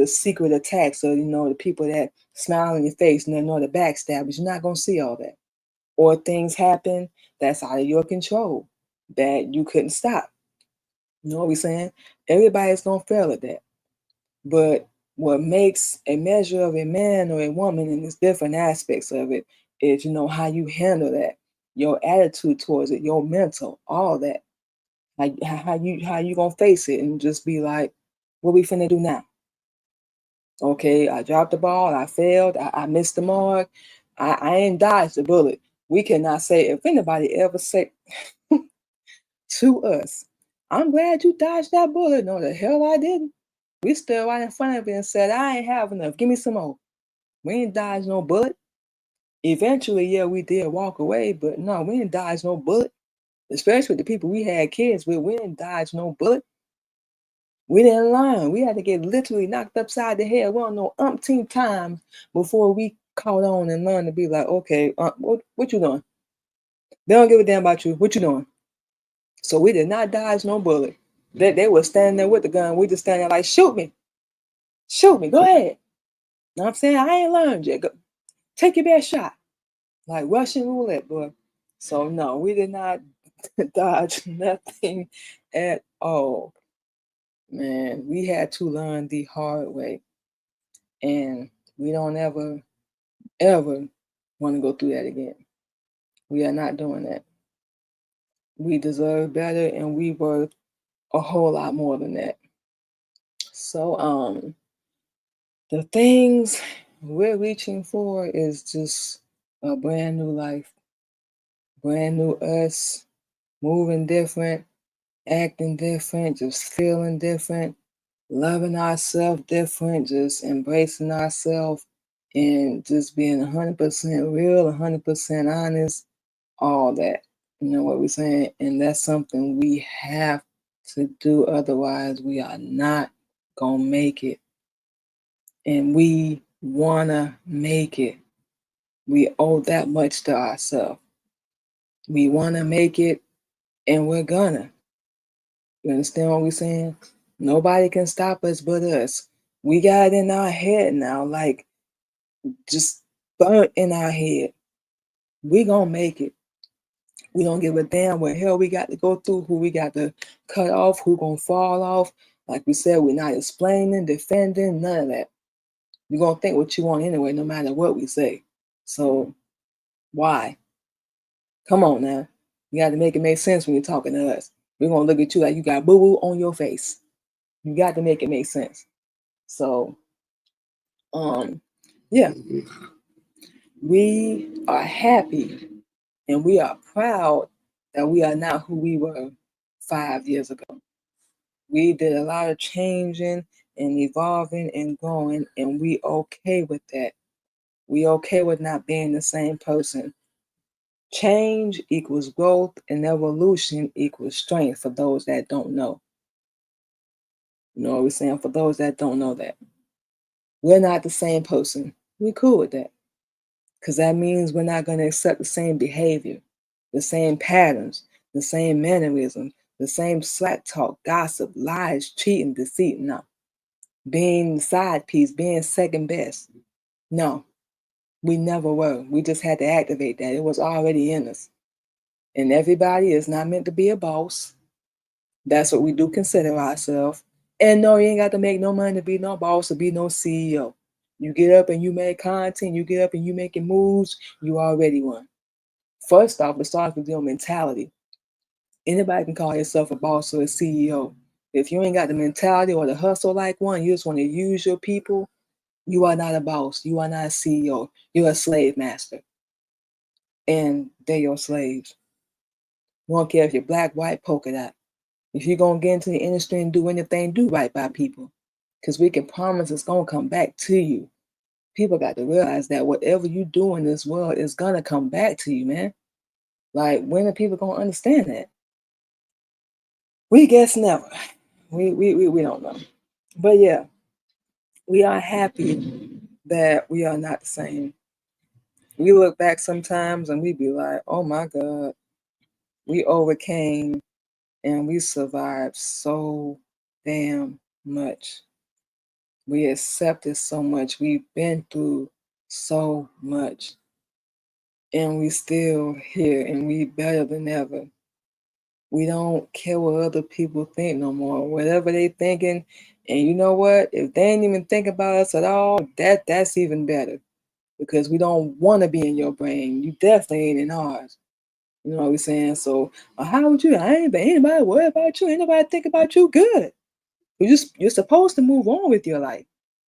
secret attacks or, the people that smile in your face and the backstabbers. You're not going to see all that. Or things happen that's out of your control that you couldn't stop. You know what we're saying? Everybody's going to fail at that. But what makes a measure of a man or a woman, and there's different aspects of it, is, how you handle that, your attitude towards it, your mental, all that. How you gonna face it and just be like, what we finna do now? Okay, I dropped the ball, I failed, I missed the mark, I ain't dodged the bullet. We cannot say, if anybody ever say to us, I'm glad you dodged that bullet. No, the hell I didn't. We stood right in front of it and said, I ain't have enough. Give me some more. We ain't dodged no bullet. Eventually, yeah, we did walk away, but no, we didn't dodge no bullet. Especially with the people we had kids with, we didn't dodge no bullet. We didn't learn. We had to get literally knocked upside the head. We don't know umpteen times before we caught on and learned to be like, okay, what you doing? They don't give a damn about you. What you doing? So we did not dodge no bullet. They were standing there with the gun. We just standing there like, shoot me, go ahead. Know what I'm saying? I ain't learned yet. Go, take your best shot. Like Russian roulette, boy. So no, we did not dodge nothing at all. Man, we had to learn the hard way. And we don't ever want to go through that again. We are not doing that. We deserve better and we worth a whole lot more than that. So the things we're reaching for is just a brand new life, brand new us, moving different, acting different, just feeling different, loving ourselves different, just embracing ourselves and just being 100% real, 100% honest, all that. You know what we're saying? And that's something we have to do. Otherwise, we are not going to make it. And we want to make it. We owe that much to ourselves. We want to make it and we're gonna. You understand what we're saying? Nobody can stop us but us. We got it in our head now, like just burnt in our head. We gonna make it. We don't give a damn what hell we got to go through, who we got to cut off, who gonna fall off. Like we said, we're not explaining, defending, none of that. You're gonna think what you want anyway, no matter what we say. So why? Come on now. You got to make it make sense when you're talking to us. We're gonna look at you like you got boo-boo on your face. You got to make it make sense. So yeah, we are happy and we are proud that we are not who we were 5 years ago. We did a lot of changing and evolving and growing, and we okay with that. We okay with not being the same person. Change equals growth and evolution equals strength for those that don't know. You know what we're saying? For those that don't know that. We're not the same person. We're cool with that. Because that means we're not going to accept the same behavior, the same patterns, the same mannerisms, the same slack talk, gossip, lies, cheating, deceit. No. Being the side piece, being second best. No. We never were. We just had to activate that. It was already in us. And everybody is not meant to be a boss. That's what we do consider ourselves. And no, you ain't got to make no money to be no boss or be no CEO. You get up and you make content, you get up and you making moves, you already won. First off, it starts with your mentality. Anybody can call yourself a boss or a CEO. If you ain't got the mentality or the hustle like one, you just want to use your people, you are not a boss. You are not a CEO. You're a slave master. And they're your slaves. You don't care if you're black, white, polka dot. If you're going to get into the industry and do anything, do right by people. Because we can promise it's going to come back to you. People got to realize that whatever you do in this world is going to come back to you, man. Like, when are people going to understand that? We guess never. We don't know. But yeah, we are happy that we are not the same. We look back sometimes and we be like, oh my God, we overcame and we survived so damn much. We accepted so much. We've been through so much. And we still here and we better than ever. We don't care what other people think no more. Whatever they thinking, and you know what? If they ain't even think about us at all, that's even better. Because we don't want to be in your brain. You definitely ain't in ours. You know what we're saying? So how would you? I ain't anybody worry about you. Ain't nobody think about you good. You're supposed to move on with your life.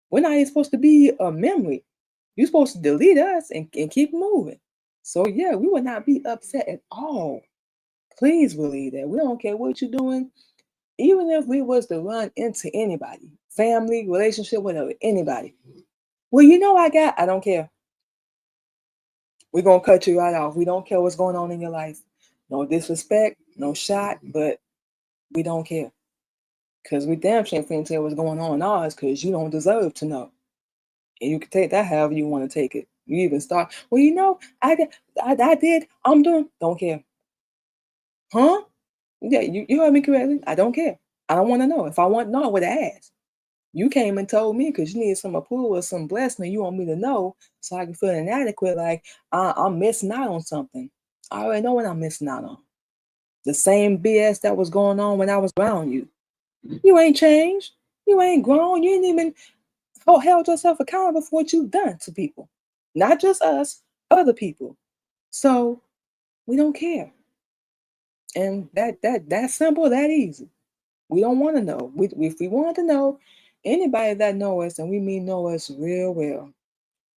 We're not even supposed to be a memory. You're supposed to delete us and keep moving. So yeah, we would not be upset at all. Please believe that. We don't care what you're doing. Even if we was to run into anybody, family, relationship, whatever, anybody. Well, you know I don't care. We're gonna cut you right off. We don't care what's going on in your life. No disrespect, no shot, but we don't care. Because we damn sure can't tell what's going on in ours because you don't deserve to know. And you can take that however you want to take it. You even start, well, I did, I'm doing, don't care. Huh? Yeah, you heard me correctly. I don't care. I don't want to know. If I want to know, I would have asked. You came and told me because you need some approval or some blessing, and you want me to know so I can feel inadequate, like I'm missing out on something. I already know what I'm missing out on. The same BS that was going on when I was around you. You ain't changed. You ain't grown. You ain't even held yourself accountable for what you've done to people. Not just us, other people. So we don't care. And that simple, that easy. We don't want to know. If we want to know, anybody that know us, and we mean know us real well.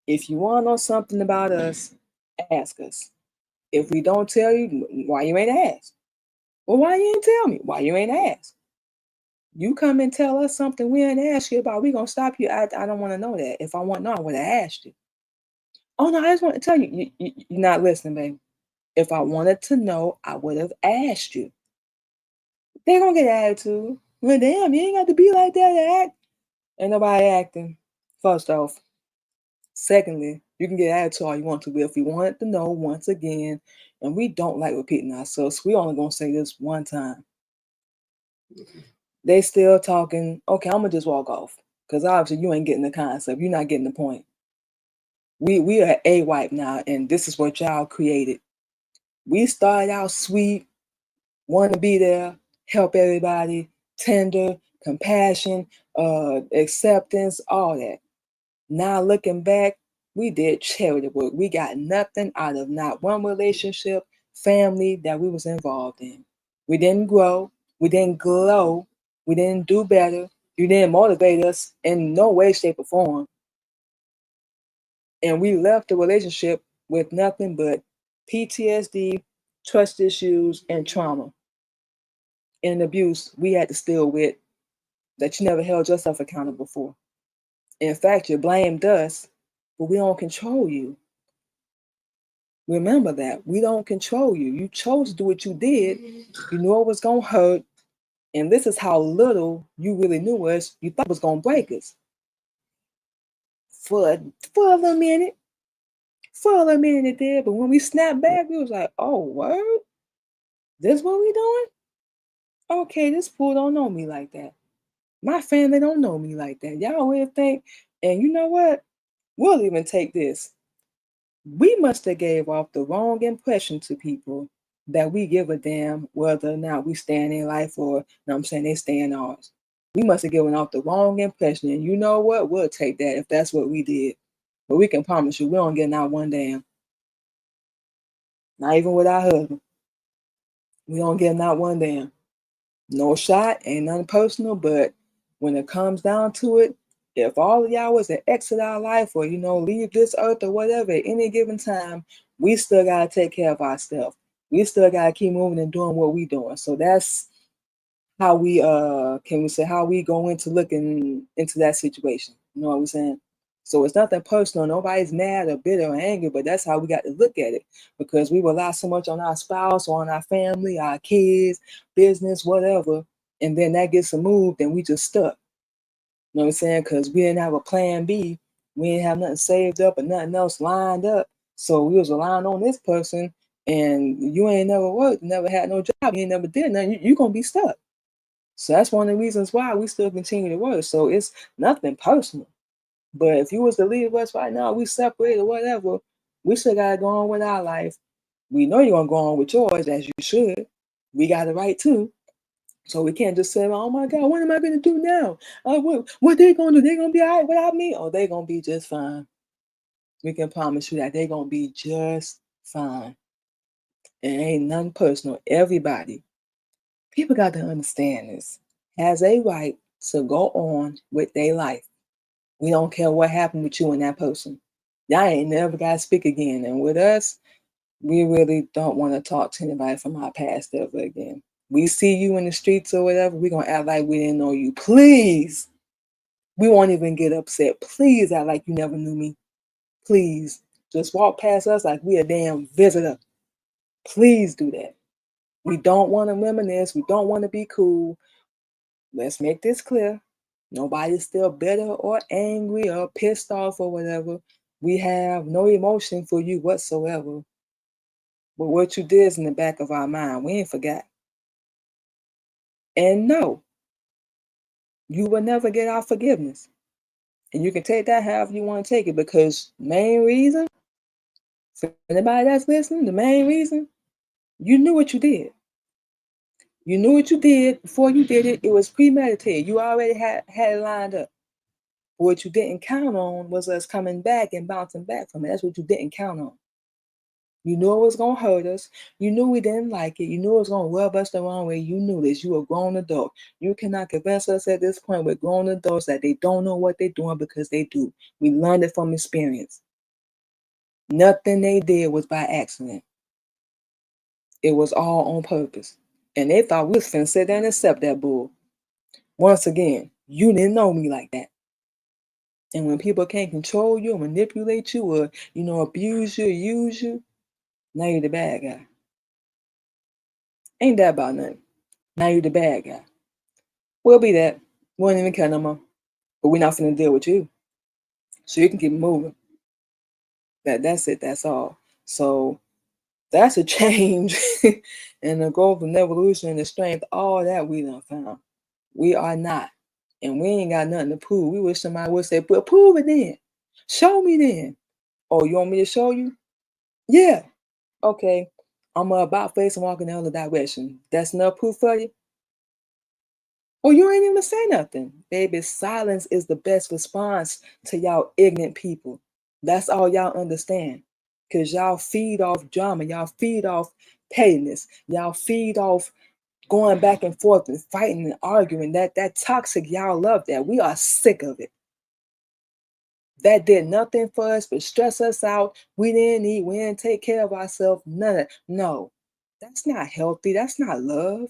If you want to know something about us, ask us. If we don't tell you, why you ain't asked? Well, why you ain't tell me? Why you ain't asked? You come and tell us something we ain't asked you about, we gonna stop you. I don't want to know that. If I want to know, I would have asked you. Oh no, I just want to tell you, you're not listening, baby. If I wanted to know, I would have asked you. They gonna get attitude. Well, damn, you ain't got to be like that to act. Ain't nobody acting. First off. Secondly, you can get attitude all you want to, but if we wanted to know once again, and we don't like repeating ourselves, we only gonna say this one time. They still talking. Okay, I'm gonna just walk off because obviously you ain't getting the concept. You're not getting the point. We are a wipe now, and this is what y'all created. We started out sweet, want to be there, help everybody, tender, compassion, acceptance, all that. Now looking back, we did charity work. We got nothing out of not one relationship, family that we was involved in. We didn't grow. We didn't glow. We didn't do better. You didn't motivate us in no way, shape, or form. And we left the relationship with nothing but PTSD, trust issues, and trauma and abuse we had to deal with that you never held yourself accountable for. In fact, you blamed us, but we don't control you. Remember that. We don't control you. You chose to do what you did. You knew it was going to hurt. And this is how little you really knew us. You thought it was going to break us. For a little minute. For a little minute it did. But when we snapped back, we was like, oh, word? This what we doing? Okay, this fool don't know me like that. My family don't know me like that. Y'all really think, and you know what? We'll even take this. We must have gave off the wrong impression to people that we give a damn whether or not we stay in their life or, you know what I'm saying, they stay in ours. We must have given off the wrong impression. And you know what? We'll take that if that's what we did. But we can promise you we don't get not one damn. Not even with our husband. We don't get not one damn. No shot, ain't nothing personal, but when it comes down to it, if all of y'all was to exit our life or, leave this earth or whatever at any given time, we still got to take care of ourselves. We still got to keep moving and doing what we doing. So that's how we, can we say, how we go into looking into that situation. You know what I'm saying? So it's nothing personal. Nobody's mad or bitter or angry, but that's how we got to look at it because we rely so much on our spouse, or on our family, our kids, business, whatever. And then that gets removed and we just stuck. You know what I'm saying? Because we didn't have a plan B. We didn't have nothing saved up or nothing else lined up. So we was relying on this person and you ain't never worked, never had no job, you ain't never did nothing. You're going to be stuck. So that's one of the reasons why we still continue to work. So it's nothing personal. But if you was to leave us right now, we separate or whatever, we still got to go on with our life. We know you're going to go on with yours as you should. We got the right too. So we can't just say, oh my God, what am I going to do now? What they going to do? They going to be all right without me? Or they going to be just fine. We can promise you that they going to be just fine. And ain't nothing personal. Everybody, people got to understand this, has a right to go on with their life. We don't care what happened with you and that person. Y'all ain't never got to speak again. And with us, we really don't want to talk to anybody from our past ever again. We see you in the streets or whatever, we're going to act like we didn't know you. Please. We won't even get upset. Please act like you never knew me. Please. Just walk past us like we a damn visitor. Please do that. We don't want to reminisce. We don't want to be cool. Let's make this clear. Nobody's still bitter or angry or pissed off or whatever. We have no emotion for you whatsoever. But what you did is in the back of our mind. We ain't forgot. And no, you will never get our forgiveness. And you can take that however you want to take it, because main reason, for anybody that's listening, the main reason, you knew what you did. You knew what you did before you did it. It was premeditated. You already had it lined up. What you didn't count on was us coming back and bouncing back from it. That's what you didn't count on. You knew it was going to hurt us. You knew we didn't like it. You knew it was going to rub us the wrong way. You knew this. You were a grown adult. You cannot convince us at this point with grown adults that they don't know what they're doing, because they do. We learned it from experience. Nothing they did was by accident. It was all on purpose. And they thought we was finna sit there and accept that bull. Once again, you didn't know me like that. And when people can't control you or manipulate you or, abuse you or use you, now you're the bad guy. Ain't that about nothing? Now you're the bad guy. We'll be that. We won't even care no more. But we're not finna deal with you. So you can keep moving. That's it. That's all. So that's a change and the growth and evolution and the strength, all that we done found. We are not. And we ain't got nothing to prove. We wish somebody would say, well, prove it then. Show me then. Oh, you want me to show you? Yeah. Okay. I'm about face and walking the other direction. That's enough proof for you? Oh, you ain't even say nothing. Baby, silence is the best response to y'all ignorant people. That's all y'all understand. Because y'all feed off drama. Y'all feed off pettiness. Y'all feed off going back and forth and fighting and arguing. That toxic, y'all love that. We are sick of it. That did nothing for us but stress us out. We didn't eat. We didn't take care of ourselves. None of that. No, that's not healthy. That's not love.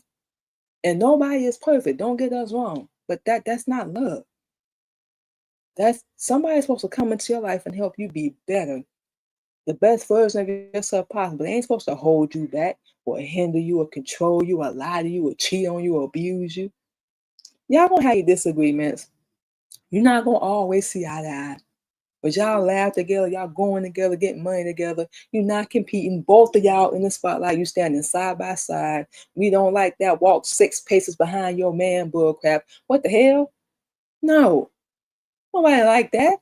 And nobody is perfect. Don't get us wrong. But that's not love. That's somebody's supposed to come into your life and help you be better. The best version of yourself possible. They ain't supposed to hold you back or hinder you or control you or lie to you or cheat on you or abuse you. Y'all gonna have your disagreements. You're not gonna always see eye to eye. But y'all laugh together, y'all going together, getting money together. You're not competing. Both of y'all in the spotlight, you standing side by side. We don't like that. Walk 6 paces behind your man bull crap. What the hell? No. Nobody like that.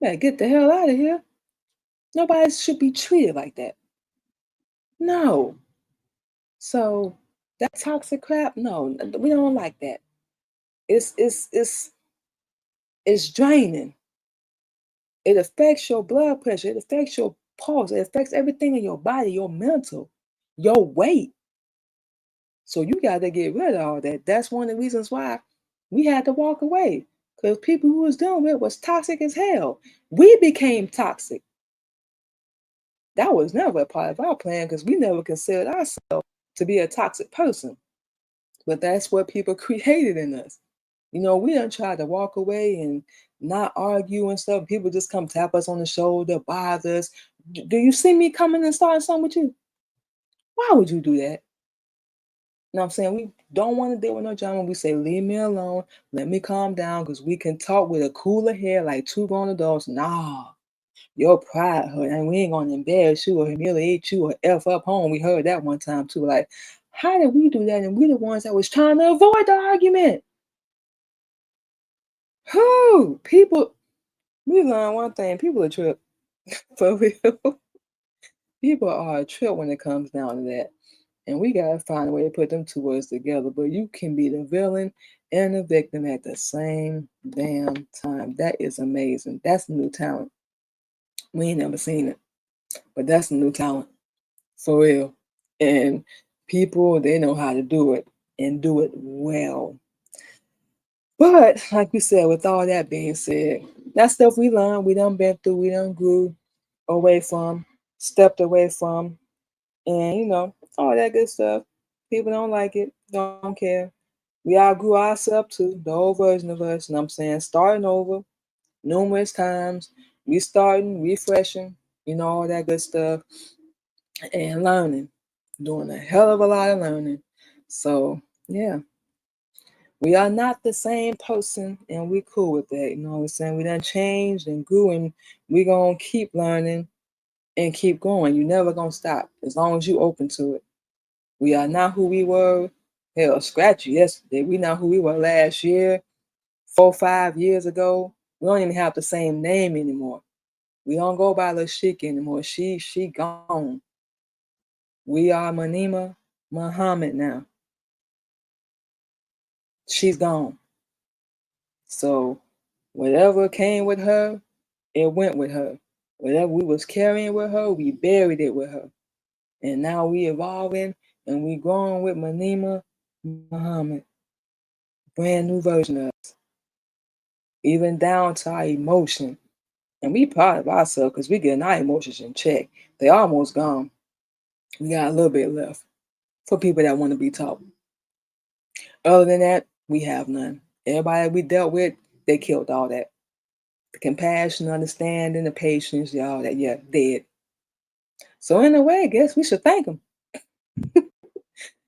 Better get the hell out of here. Nobody should be treated like that. No. So that toxic crap, no, we don't like that. It's draining. It affects your blood pressure. It affects your pulse. It affects everything in your body, your mental, your weight. So you got to get rid of all that. That's one of the reasons why we had to walk away. Because people who was dealing with it was toxic as hell. We became toxic. That was never a part of our plan, because we never considered ourselves to be a toxic person. But that's what people created in us. We done tried to walk away and not argue and stuff. People just come tap us on the shoulder, bother us. Do you see me coming and starting something with you? Why would you do that? You know what I'm saying? We don't want to deal with no drama. We say, leave me alone. Let me calm down, because we can talk with a cooler head like 2 grown adults. Nah, your pride hurt, and we ain't going to embarrass you or humiliate you or F up home. We heard that one time too. Like, how did we do that? And we the ones that was trying to avoid the argument. Who? People, we learned one thing. People are trip. For real. People are a trip when it comes down to that. And we gotta find a way to put them 2 words together. But you can be the villain and the victim at the same damn time. That is amazing. That's a new talent. We ain't never seen it. But that's a new talent. For real. And people, they know how to do it and do it well. But like we said, with all that being said, that stuff we learned, we done been through, we done grew away from, stepped away from, and all that good stuff. People don't like it, don't care. We outgrew ourselves too, the old version of us, and I'm saying starting over numerous times, restarting, refreshing, all that good stuff, and learning, doing a hell of a lot of learning. So yeah, We are not the same person, and we cool with that. You know what I'm saying? We done changed and grew, and we gonna keep learning and keep going. You never gonna stop as long as you open to it. We are not who we were. Hell, scratch you yesterday. We not who we were last year, 4, 5 years ago. We don't even have the same name anymore. We don't go by Lil Chic anymore. She gone. We are Manima Muhammad now. She's gone. So whatever came with her, it went with her. Whatever we was carrying with her, we buried it with her. And now we evolving and we growing with Manima Muhammad. Brand new version of us. Even down to our emotion. And we proud of ourselves because we getting our emotions in check. They almost gone. We got a little bit left for people that want to be taught. Other than that, we have none. Everybody we dealt with, they killed all that. The compassion, understanding, the patience, all that, yeah, dead. So in a way, I guess we should thank them.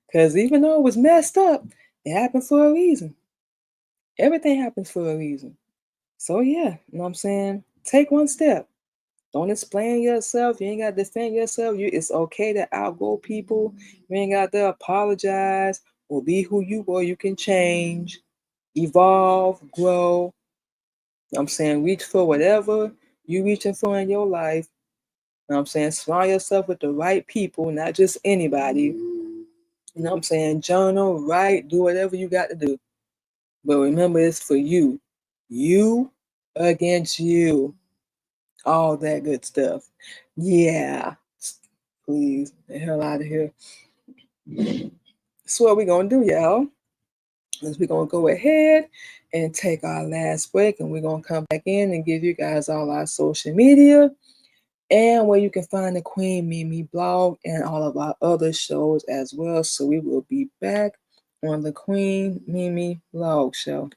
Because even though it was messed up, it happened for a reason. Everything happens for a reason. So yeah, you know what I'm saying? Take one step. Don't explain yourself. You ain't got to defend yourself. It's okay to outgrow people. You ain't got to apologize or be who you were. You can change, evolve, grow. You know what I'm saying? Reach for whatever you reaching for in your life. You know what I'm saying? Surround yourself with the right people, not just anybody. You know what I'm saying? Journal, write, do whatever you got to do. But remember, it's for you. You against you. All that good stuff. Yeah. Please, the hell out of here. So what we gonna do, y'all, is we're gonna go ahead and take our last break, and we're gonna come back in and give you guys all our social media and where you can find the Queen Mimi blog and all of our other shows as well. So we will be back on the Queen Mimi Blog Show.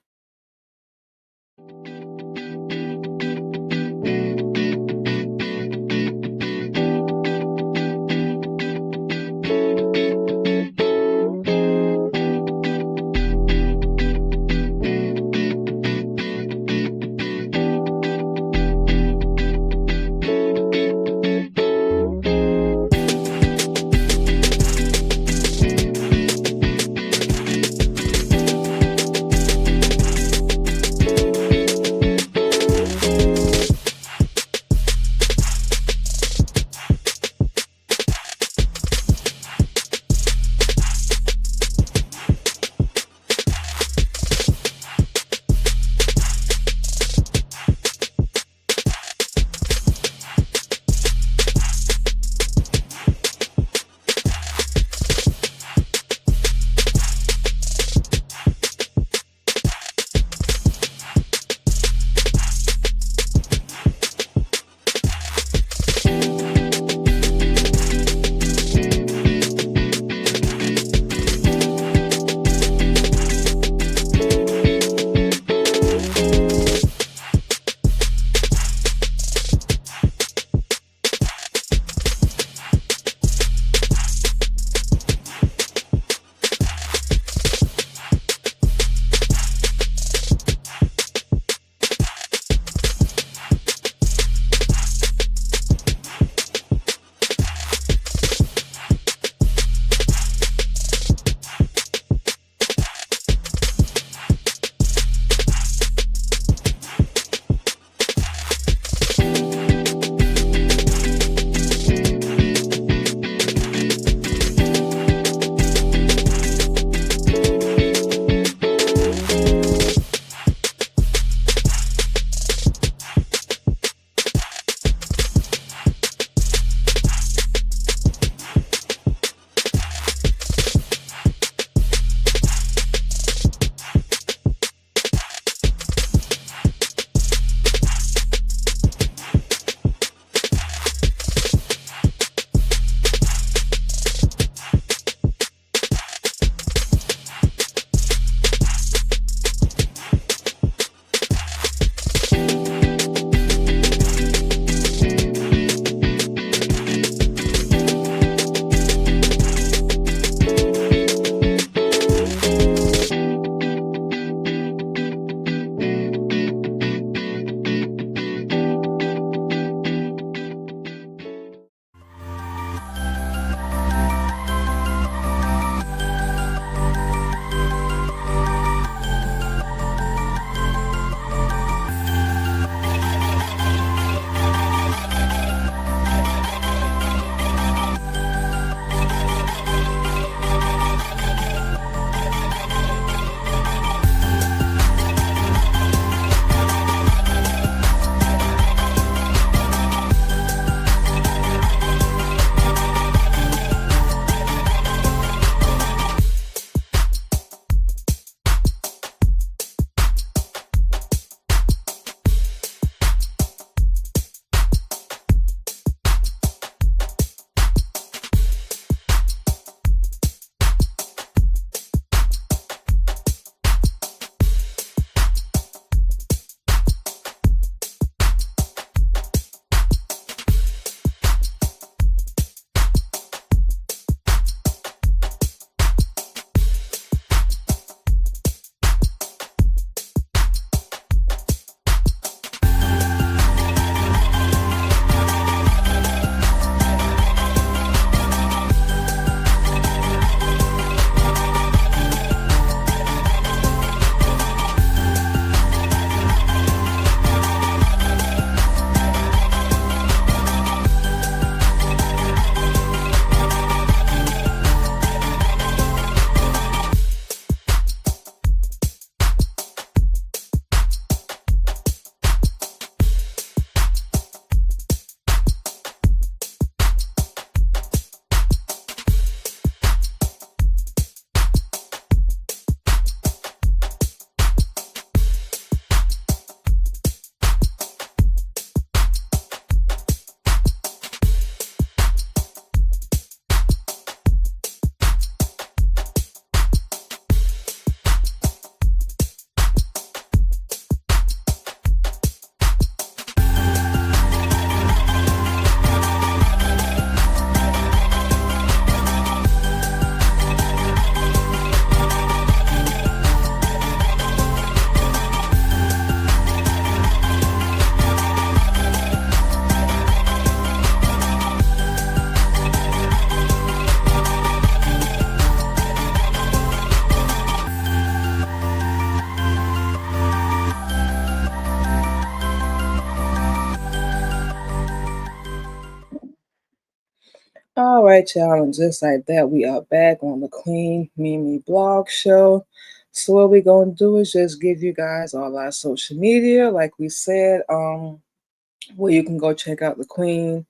All right, y'all, and just like that, we are back on the Queen Mimi Blog Show. So what we're gonna do is just give you guys all our social media, like we said, where you can go check out the Queen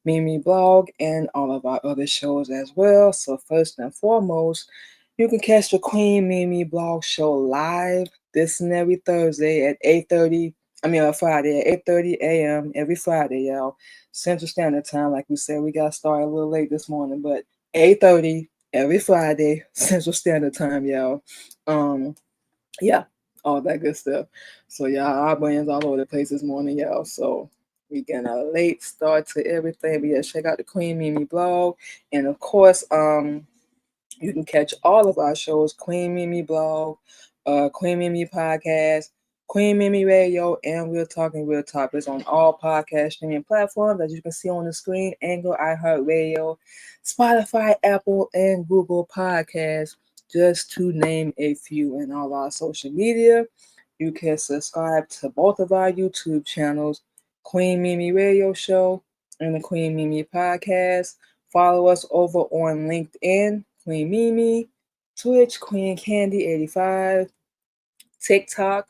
Mimi blog and all of our other shows as well. So first and foremost, you can catch the Queen Mimi Blog Show live this and every Thursday at 8:30. Friday at 8:30 a.m. every Friday, y'all. Central Standard Time. Like we said, we got started a little late this morning, but 8:30 every Friday, Central Standard Time, y'all. Yeah, all that good stuff. So y'all, our brands all over the place this morning, y'all. So we getting a late start to everything. But yeah, check out the Queen Mimi blog. And of course, you can catch all of our shows, Queen Mimi blog, Queen Mimi podcast, Queen Mimi radio, and we're talking real topics on all podcast streaming platforms as you can see on the screen: Anchor, iHeartRadio, Spotify, Apple, and Google Podcasts, just to name a few. In all our social media, you can subscribe to both of our YouTube channels, Queen Mimi Radio Show and the Queen Mimi Podcast. Follow us over on LinkedIn, Queen Mimi, Twitch, Queen Candy 85, TikTok,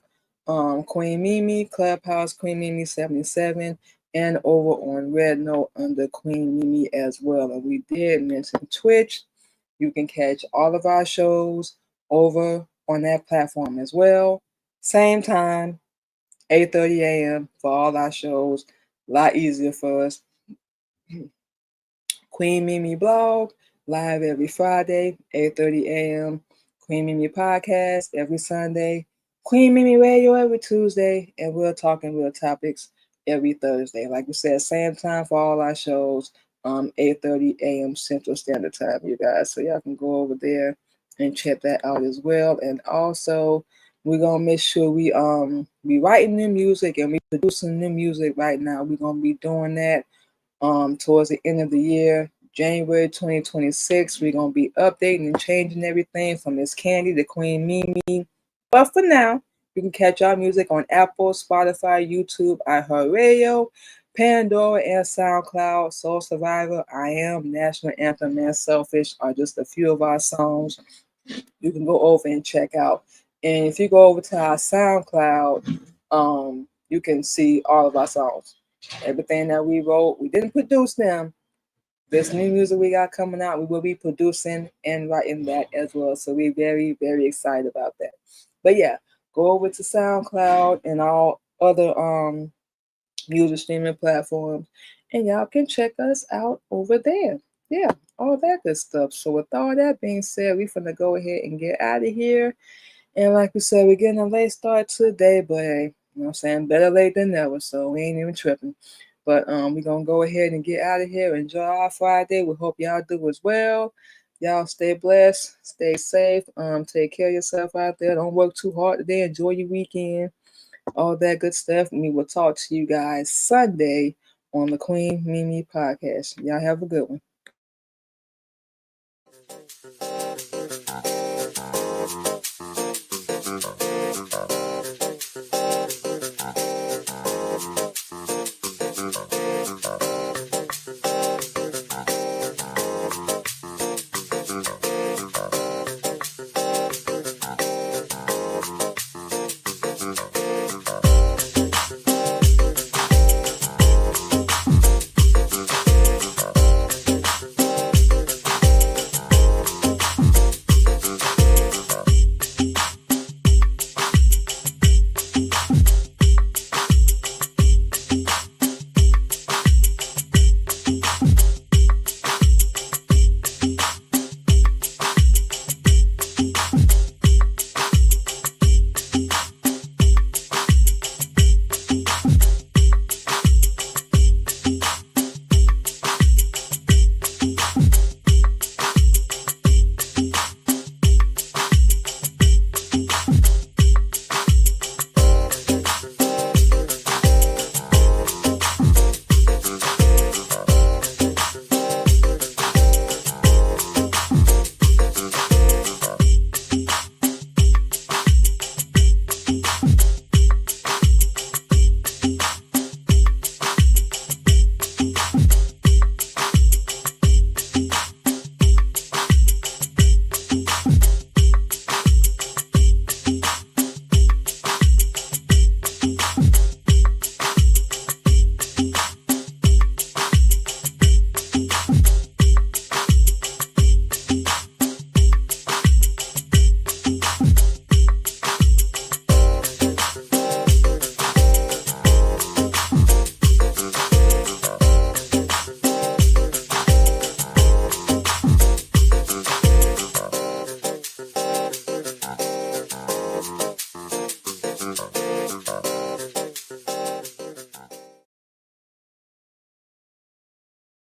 Queen Mimi, Clubhouse, Queen Mimi 77, and over on Red Note under Queen Mimi as well. And we did mention Twitch. You can catch all of our shows over on that platform as well. Same time, 8:30 a.m. for all our shows. A lot easier for us. Queen Mimi blog, live every Friday, 8:30 a.m. Queen Mimi podcast every Sunday. Queen Mimi radio every Tuesday. And we're talking real topics every Thursday. Like we said, same time for all our shows, 8:30 a.m. Central Standard Time, you guys. So y'all can go over there and check that out as well. And also, we're gonna make sure we be writing new music and we producing new music right now. We're gonna be doing that towards the end of the year, January 2026. We're going to be updating and changing everything from Miss Candy to Queen Mimi. But for now, you can catch our music on Apple, Spotify, YouTube, iHeartRadio, Pandora, and SoundCloud. Soul Survivor, I Am, National Anthem, and Selfish are just a few of our songs you can go over and check out. And if you go over to our SoundCloud, you can see all of our songs. Everything that we wrote, we didn't produce them. This new music we got coming out, we will be producing and writing that as well. So we're very, very excited about that. But yeah, go over to SoundCloud and all other music streaming platforms, and y'all can check us out over there. Yeah, all that good stuff. So with all that being said, we're gonna go ahead and get out of here. And like we said, we're getting a late start today, but hey, you know what I'm saying? Better late than never, so we ain't even tripping. But we're gonna go ahead and get out of here. Enjoy our Friday. We hope y'all do as well. Y'all stay blessed, stay safe, take care of yourself out there. Don't work too hard today. Enjoy your weekend, all that good stuff. And we will talk to you guys Sunday on the Queen Mimi podcast. Y'all have a good one.